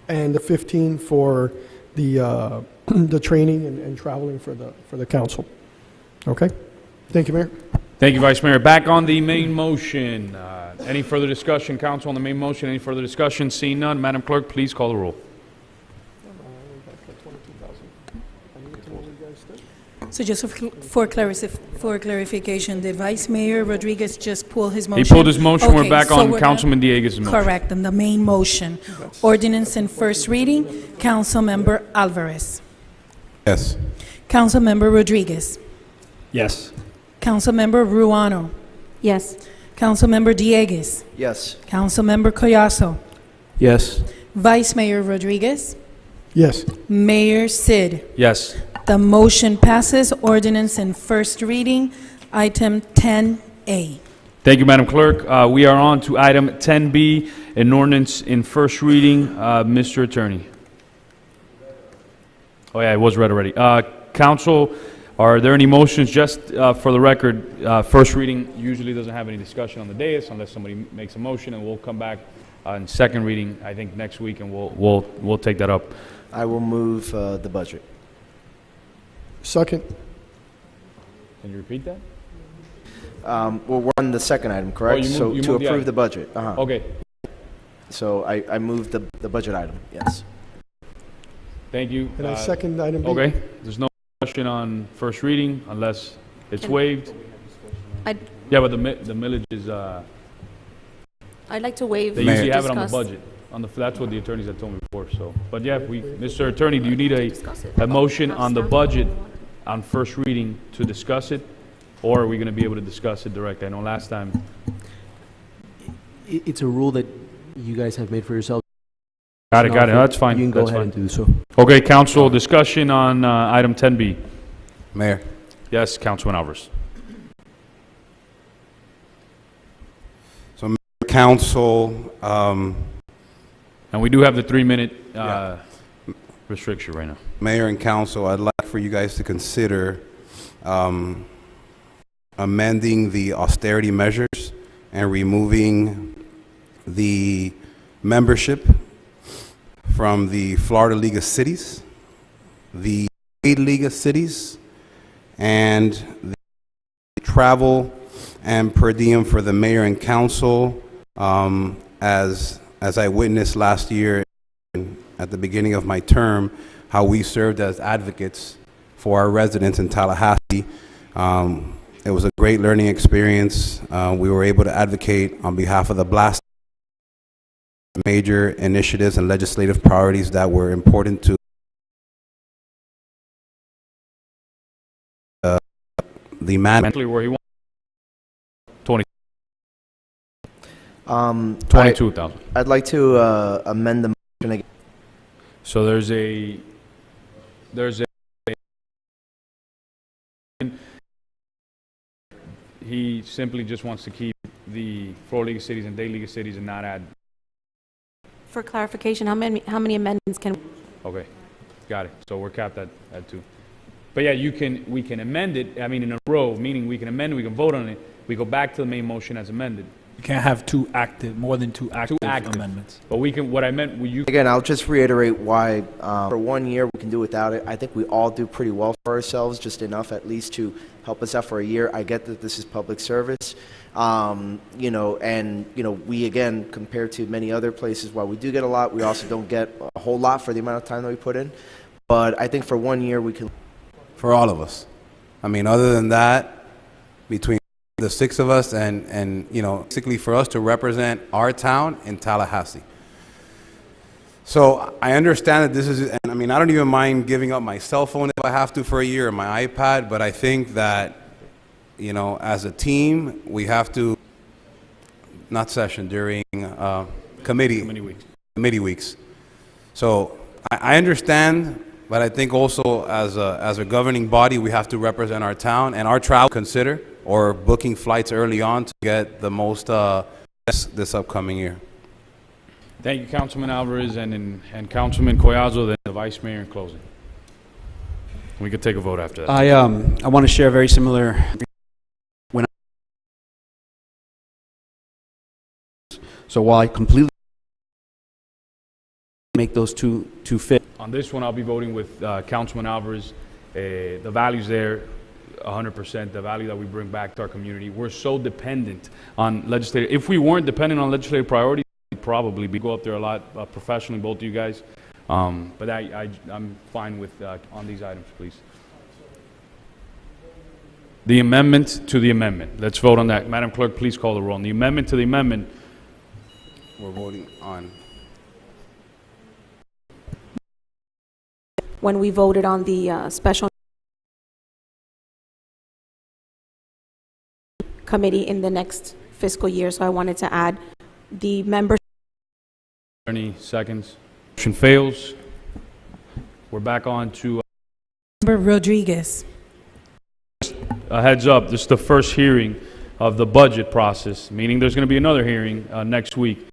and the $15 for the training and traveling for the council. Okay? Thank you, Mayor. Thank you, Vice Mayor. Back on the main motion. Any further discussion, Council, on the main motion? Any further discussion? Seeing none, Madam Clerk, please call the roll. So just for clarification, the Vice Mayor Rodriguez just pulled his He motion? pulled his motion. Okay, We're back so on we're Councilman Dieguez's motion. Correct, and the main motion. Ordinance in first reading, Councilmember Alvarez. Yes. Councilmember Rodriguez. Yes. Councilmember Ruano. Yes. Councilmember Dieguez. Yes. Councilmember Collazo. Yes. Vice Mayor Rodriguez. Yes. Mayor Sid. Yes. The motion passes. Ordinance in first reading, item 10A. Thank you, Madam Clerk. We are on to item 10B, an ordinance in first reading. Mr. Attorney. Oh, yeah, it was read already. Council, are there any motions? Just for the record, first reading usually doesn't have any discussion on the dais unless somebody makes a motion, and we'll come back on second reading, I think, next week, and we'll take that up. I will move the budget. Second. Can you repeat that? Well, we're on the second item, correct? Oh, you to moved the approve item. the budget. Okay. So I moved the budget item, yes. Thank you. And I second item B. Okay. There's no question on first reading unless it's waived. Yeah, but the millage is, I'd like to waive. they usually have it on the budget. That's what the attorneys had told me before, so. But yeah, Mr. Attorney, do you need a motion on the budget on first reading to discuss it? Or are we going to be able to discuss it directly? I know last time. It's a rule that you guys have made for yourselves. Got it. That's fine. You can go That's ahead fine. and do so. Okay, council, discussion on item 10B. Mayor. Yes, Councilman Alvarez. So, Mayor, Council, and we do have the 3-minute restriction right now. Mayor and Council, I'd like for you guys to consider amending the austerity measures and removing the membership from the Florida League of Cities, the State League of Cities, and the travel and per diem for the mayor and council, as I witnessed last year at the beginning of my term, how we served as advocates for our residents in Tallahassee. It was a great learning experience. We were able to advocate on behalf of the blast major initiatives and legislative priorities that were important to the man. Where he wants 22,000. I'd like to amend the motion again. So there's a he simply just wants to keep the Florida League of Cities and State League of Cities and not add. For clarification, how many amendments can? Okay, got it. So we're capped at 2. But yeah, we can amend it. I mean, in a row, meaning we can amend it, we can vote on it. We go back to the main motion as amended. You can't have more than two active amendments. But we can. What I meant, you. Again, I'll just reiterate why for 1 year we can do without it. I think we all do pretty well for ourselves, just enough at least to help us out for a year. I get that this is public service, we again, compared to many other places, while we do get a lot, we also don't get a whole lot for the amount of time that we put in. But I think for 1 year we can. For all of us. I mean, other than that, between the 6 of us and basically for us to represent our town in Tallahassee. So I understand that this is, and I mean, I don't even mind giving up my cell phone if I have to for a year, or my iPad, but I think that, as a team, we have to, not session, during committee weeks. So I understand, but I think also as a governing body, we have to represent our town and our travel consider, or booking flights early on to get the most this upcoming year. Thank you, Councilman Alvarez and Councilman Collazo, then the Vice Mayor in closing. We could take a vote after that. I want to share very similar. So while I completely make those two fit. On this one, I'll be voting with Councilman Alvarez. The values there, 100%, the value that we bring back to our community. We're so dependent on legislative. If we weren't dependent on legislative priorities, we'd probably go up there a lot professionally, both of you guys. But I'm fine with on these items, please. The amendment to the amendment. Let's vote on that. Madam Clerk, please call the roll. On the amendment to the amendment. We're voting on. When we voted on the special committee in the next fiscal year, so I wanted to add the members. Any seconds? Motion fails. We're back on to Member Rodriguez. a heads up. This is the first hearing of the budget process, meaning there's going to be another hearing next week.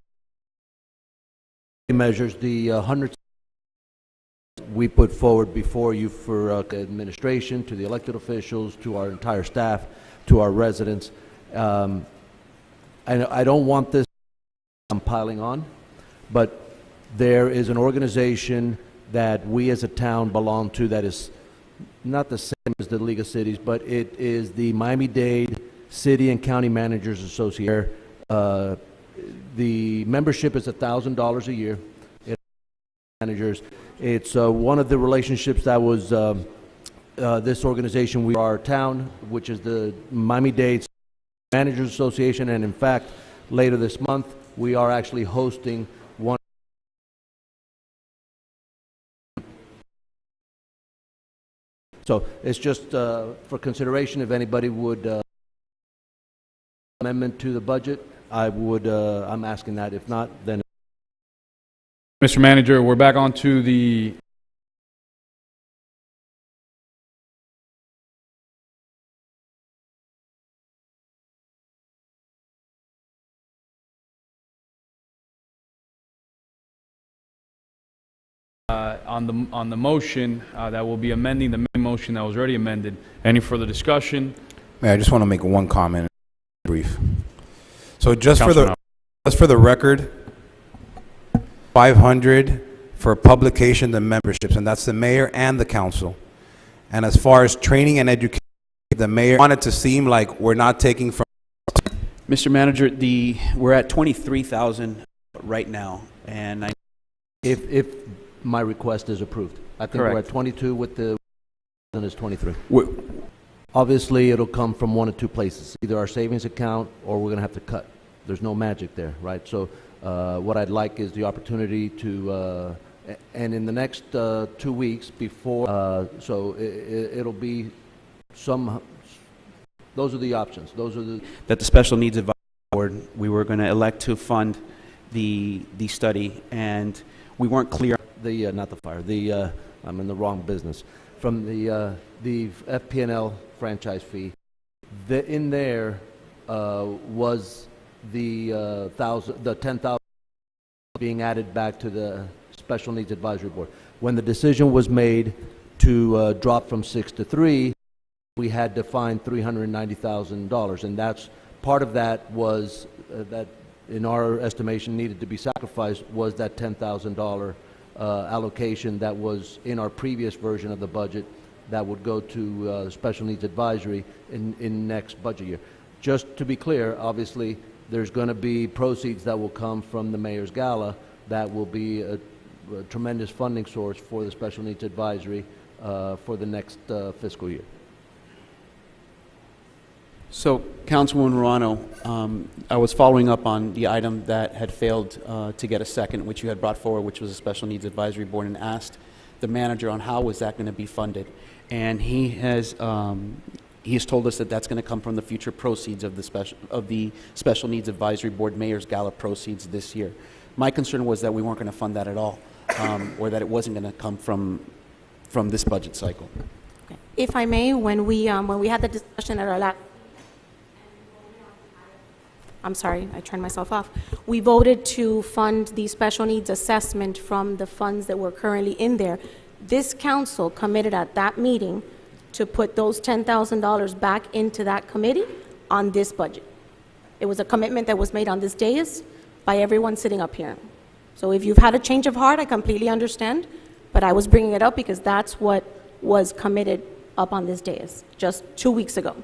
Measures the hundreds we put forward before you for administration, to the elected officials, to our entire staff, to our residents. I don't want this piling on, but there is an organization that we as a town belong to that is not the same as the League of Cities, but it is the Miami-Dade City and County Managers Association. The membership is $1,000 a year. Managers. It's one of the relationships that was this organization, we are our town, which is the Miami-Dade Managers Association, and in fact, later this month, we are actually hosting one. So it's just for consideration, if anybody would amendment to the budget, I'm asking that. If not, then. Mr. Manager, we're back on to the on the motion that will be amending the main motion that was already amended. Any further discussion? Mayor, I just want to make one comment, brief. So just Councilman for the record, 500 for publication and memberships, and that's the mayor and the council. And as far as training and education, the mayor wanted to seem like we're not taking from. Mr. Manager, we're at 23,000 right now, and If my request is approved. I think we're at Correct. 22 with the, then it's 23. we're- Obviously, it'll come from one of two places, either our savings account or we're going to have to cut. There's no magic there, right? So what I'd like is the opportunity to, and in the next 2 weeks before, so it'll be some, those are the options. Those are the, that the Special Needs Advisory Board, we were going to elect to fund the study, and we weren't clear. not the fire, I'm in the wrong business. From the FP&L franchise fee, in there was the 10,000 being added back to the Special Needs Advisory Board. When the decision was made to drop from 6 to 3, we had to find $390,000, and that's part of that was that, in our estimation, needed to be sacrificed was that $10,000 allocation that was in our previous version of the budget that would go to Special Needs Advisory in next budget year. Just to be clear, obviously, there's going to be proceeds that will come from the Mayor's Gala that will be a tremendous funding source for the Special Needs Advisory for the next fiscal year. So, Councilwoman Ruano, I was following up on the item that had failed to get a second, which you had brought forward, which was a Special Needs Advisory Board, and asked the manager on how was that going to be funded. And he has told us that that's going to come from the future proceeds of the Special Needs Advisory Board Mayor's Gala proceeds this year. My concern was that we weren't going to fund that at all, or that it wasn't going to come from this budget cycle. If I may, when we had the discussion at our last, I'm sorry, I turned myself off. We voted to fund the special needs assessment from the funds that were currently in there. This council committed at that meeting to put those $10,000 back into that committee on this budget. It was a commitment that was made on this dais by everyone sitting up here. So if you've had a change of heart, I completely understand, but I was bringing it up because that's what was committed up on this dais just 2 weeks ago.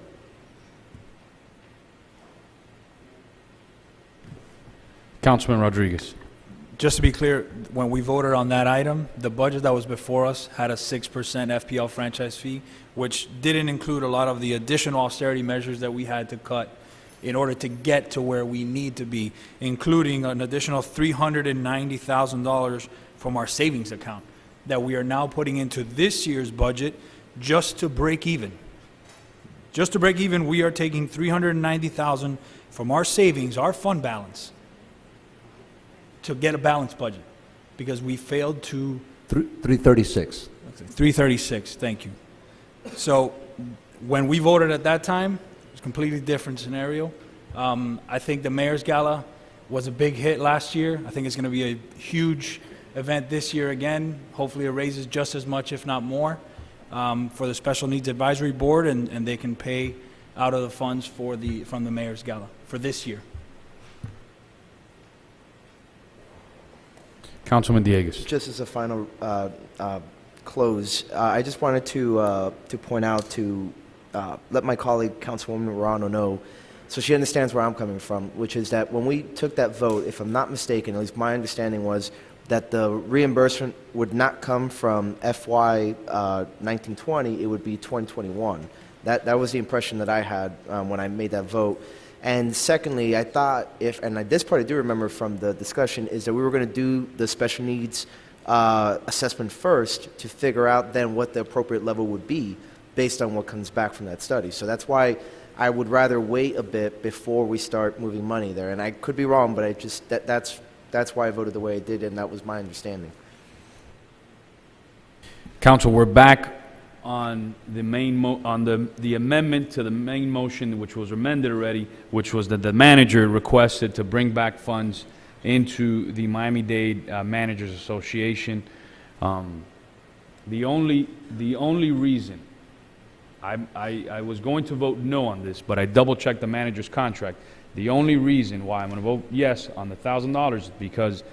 Councilman Rodriguez. Just to be clear, when we voted on that item, the budget that was before us had a 6% FPL franchise fee, which didn't include a lot of the additional austerity measures that we had to cut in order to get to where we need to be, including an additional $390,000 from our savings account that we are now putting into this year's budget just to break even. Just to break even, we are taking $390,000 from our savings, our fund balance, to get a balanced budget, because we failed to... 336. 336, thank you. So when we voted at that time, it was a completely different scenario. I think the Mayor's Gala was a big hit last year. I think it's going to be a huge event this year again. Hopefully it raises just as much, if not more, for the Special Needs Advisory Board, and they can pay out of the funds from the Mayor's Gala for this year. Councilman Dieguez. Just as a final close, I just wanted to point out to let my colleague Councilwoman Morano know, so she understands where I'm coming from, which is that when we took that vote, if I'm not mistaken, at least my understanding was that the reimbursement would not come from FY 1920, it would be 2021. That was the impression that I had when I made that vote. And secondly, I thought this part I do remember from the discussion, is that we were going to do the special needs assessment first to figure out then what the appropriate level would be based on what comes back from that study. So that's why I would rather wait a bit before we start moving money there. And I could be wrong, but that's why I voted the way I did, and that was my understanding. Council, we're back on the main the amendment to the main motion, which was amended already, which was that the manager requested to bring back funds into the Miami-Dade Managers Association. The only reason I was going to vote no on this, but I double-checked the manager's contract. The only reason why I'm going to vote yes on the $1,000 is because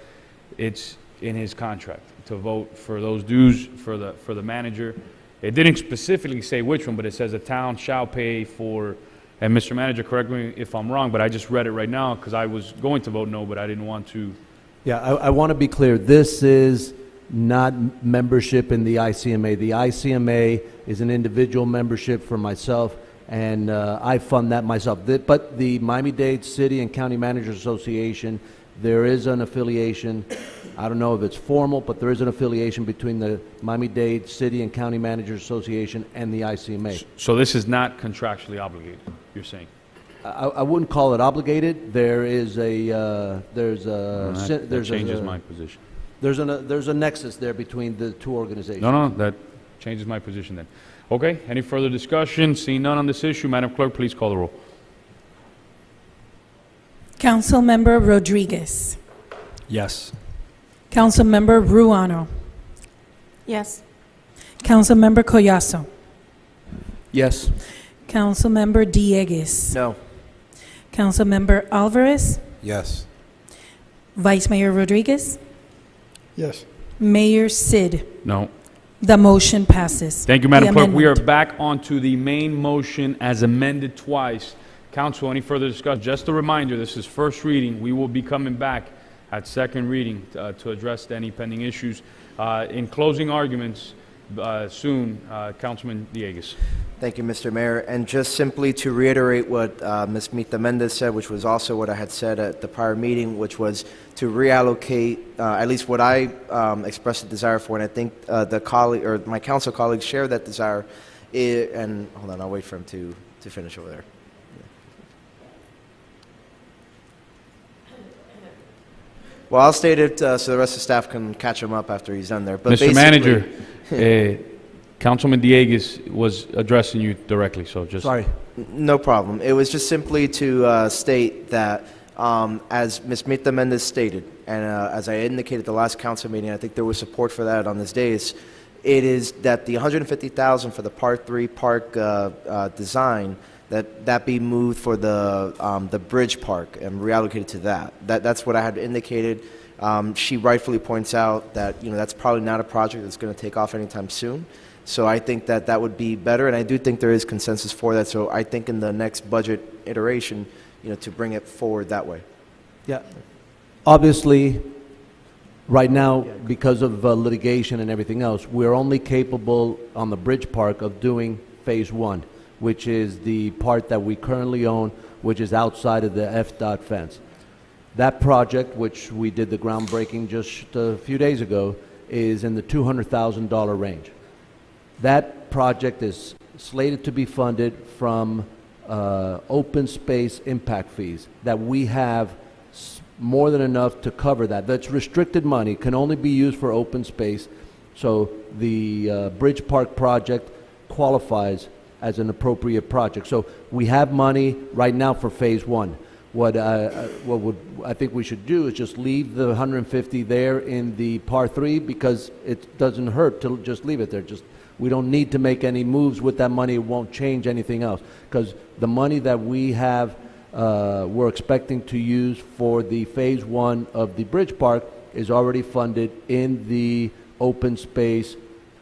it's in his contract to vote for those dues for the manager. It didn't specifically say which one, but it says the town shall pay for, and Mr. Manager, correct me if I'm wrong, but I just read it right now because I was going to vote no, but I didn't want to. Yeah, I want to be clear. This is not membership in the ICMA. The ICMA is an individual membership for myself, and I fund that myself. But the Miami-Dade City and County Managers Association, there is an affiliation. I don't know if it's formal, but there is an affiliation between the Miami-Dade City and County Managers Association and the ICMA. So this is not contractually obligated, you're saying? I wouldn't call it obligated. There is a That changes my position. There's a nexus there between the two organizations. No, that changes my position then. Okay, any further discussion? Seeing none on this issue, Madam Clerk, please call the roll. Councilmember Rodriguez. Yes. Councilmember Ruano. Yes. Councilmember Collazo. Yes. Councilmember Dieguez. No. Councilmember Alvarez. Yes. Vice Mayor Rodriguez. Yes. Mayor Sid. No. The motion passes. Thank you, Madam The Clerk. We are amendment. back onto the main motion as amended twice. Council, any further discussion? Just a reminder, this is first reading. We will be coming back at second reading to address any pending issues. In closing arguments, soon, Councilman Dieguez. Thank you, Mr. Mayor. And just simply to reiterate what Ms. Mita Mendez said, which was also what I had said at the prior meeting, which was to reallocate at least what I expressed a desire for, and I think the colleague or my council colleagues share that desire. And hold on, I'll wait for him to finish over there. Well, I'll state it so the rest of the staff can catch him up after he's done there. But Mr. Manager, Councilman Dieguez was addressing you directly, so just... Sorry. No problem. It was just simply to state that, as Ms. Mita Mendez stated, and as I indicated at the last council meeting, I think there was support for that on this dais, it is that the $150,000 for the Part 3 park design, that be moved for the bridge park and reallocated to that. That's what I had indicated. She rightfully points out that that's probably not a project that's going to take off anytime soon. So I think that would be better, and I do think there is consensus for that. So I think in the next budget iteration, to bring it forward that way. Yeah. Obviously, right now, because of litigation and everything else, we're only capable on the bridge park of doing phase 1, which is the part that we currently own, which is outside of the FDOT fence. That project, which we did the groundbreaking just a few days ago, is in the $200,000 range. That project is slated to be funded from open space impact fees that we have more than enough to cover that. That's restricted money, can only be used for open space. So the Bridge Park project qualifies as an appropriate project. So we have money right now for phase 1. What I think we should do is just leave the 150 there in the Part 3 because it doesn't hurt to just leave it there. We don't need to make any moves with that money. It won't change anything else because the money that we have, we're expecting to use for the phase 1 of the Bridge Park is already funded in the open space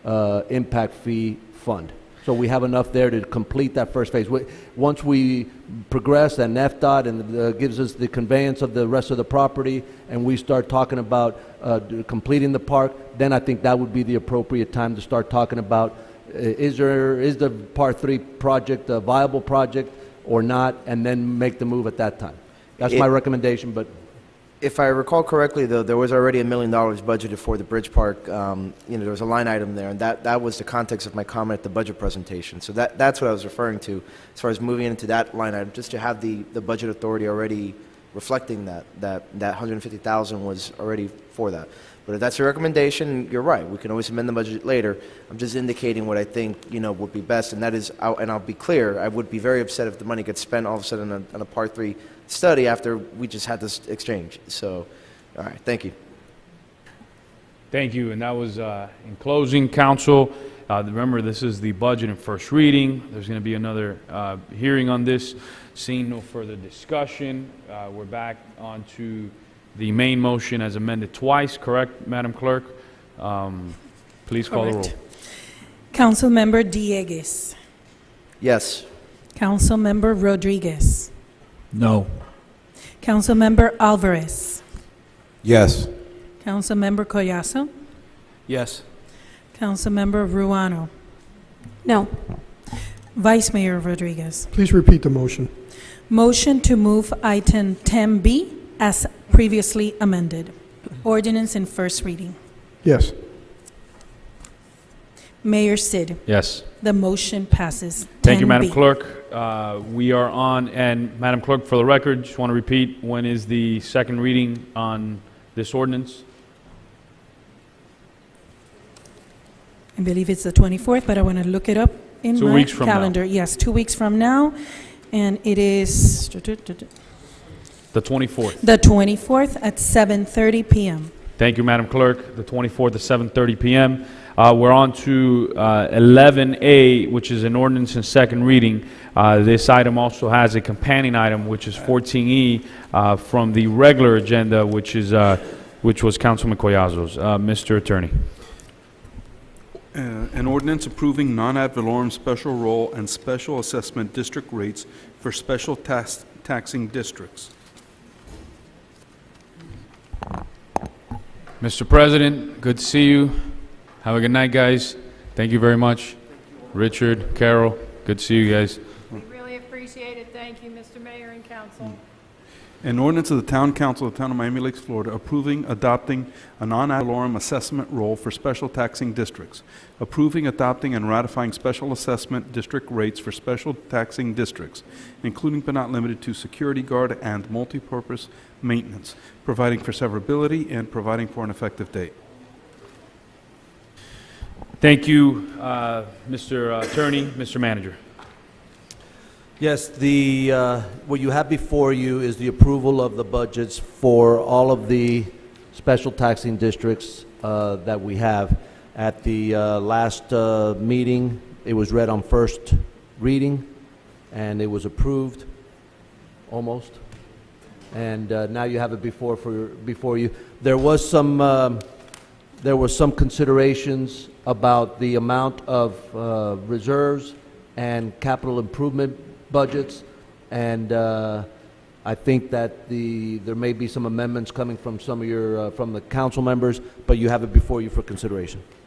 impact fee fund. So we have enough there to complete that first phase. Once we progress and FDOT and gives us the conveyance of the rest of the property and we start talking about completing the park, then I think that would be the appropriate time to start talking about is the Part 3 project a viable project or not, and then make the move at that time. That's my recommendation, but... If I recall correctly, though, there was already $1 million budgeted for the Bridge Park. There was a line item there, and that was the context of my comment at the budget presentation. So that's what I was referring to as far as moving into that line item, just to have the budget authority already reflecting that $150,000 was already for that. But if that's your recommendation, you're right. We can always amend the budget later. I'm just indicating what I think would be best, and that is, and I'll be clear, I would be very upset if the money gets spent all of a sudden on a Part 3 study after we just had this exchange. So, all right, thank you. Thank you, and that was in closing, Council. Remember, this is the budget and first reading. There's going to be another hearing on this. Seeing no further discussion, we're back onto the main motion as amended twice, correct, Madam Clerk? Please call the roll. Correct. Councilmember Dieguez. Yes. Councilmember Rodriguez. No. Councilmember Alvarez. Yes. Councilmember Collazo. Yes. Councilmember Ruano. No. Vice Mayor Rodriguez. Please repeat the motion. Motion to move item 10B as previously amended. Ordinance in first reading. Yes. Mayor Sid. Yes. The motion passes. Thank you, Madam 10B. Clerk. We are on, and Madam Clerk, for the record, just want to repeat, when is the second reading on this ordinance? I believe it's the 24th, but I want to look it up in 2 my weeks from now. calendar. Yes, 2 weeks from now, and it is The 24th. the 24th at 7:30 p.m. Thank you, Madam Clerk. The 24th at 7:30 p.m. We're on to 11A, which is an ordinance in second reading. This item also has a companion item, which is 14E from the regular agenda, which was Councilman Collazo's. Mr. Attorney. An ordinance approving non-ad valorem special roll and special assessment district rates for special taxing districts. Mr. President, good to see you. Have a good night, guys. Thank you very much. Richard, Carol, good to see you guys. We really appreciate it. Thank you, Mr. Mayor and Council. An ordinance of the Town Council of the Town of Miami Lakes, Florida, approving, adopting a non-ad valorem assessment roll for special taxing districts, approving, adopting, and ratifying special assessment district rates for special taxing districts, including but not limited to security guard and multipurpose maintenance, providing for severability and providing for an effective date. Thank you, Mr. Attorney. Mr. Manager. Yes, what you have before you is the approval of the budgets for all of the special taxing districts that we have. At the last meeting, it was read on first reading, and it was approved, almost. And now you have it before you. There was some considerations about the amount of reserves and capital improvement budgets, and I think that there may be some amendments coming from some of your from the council members, but you have it before you for consideration.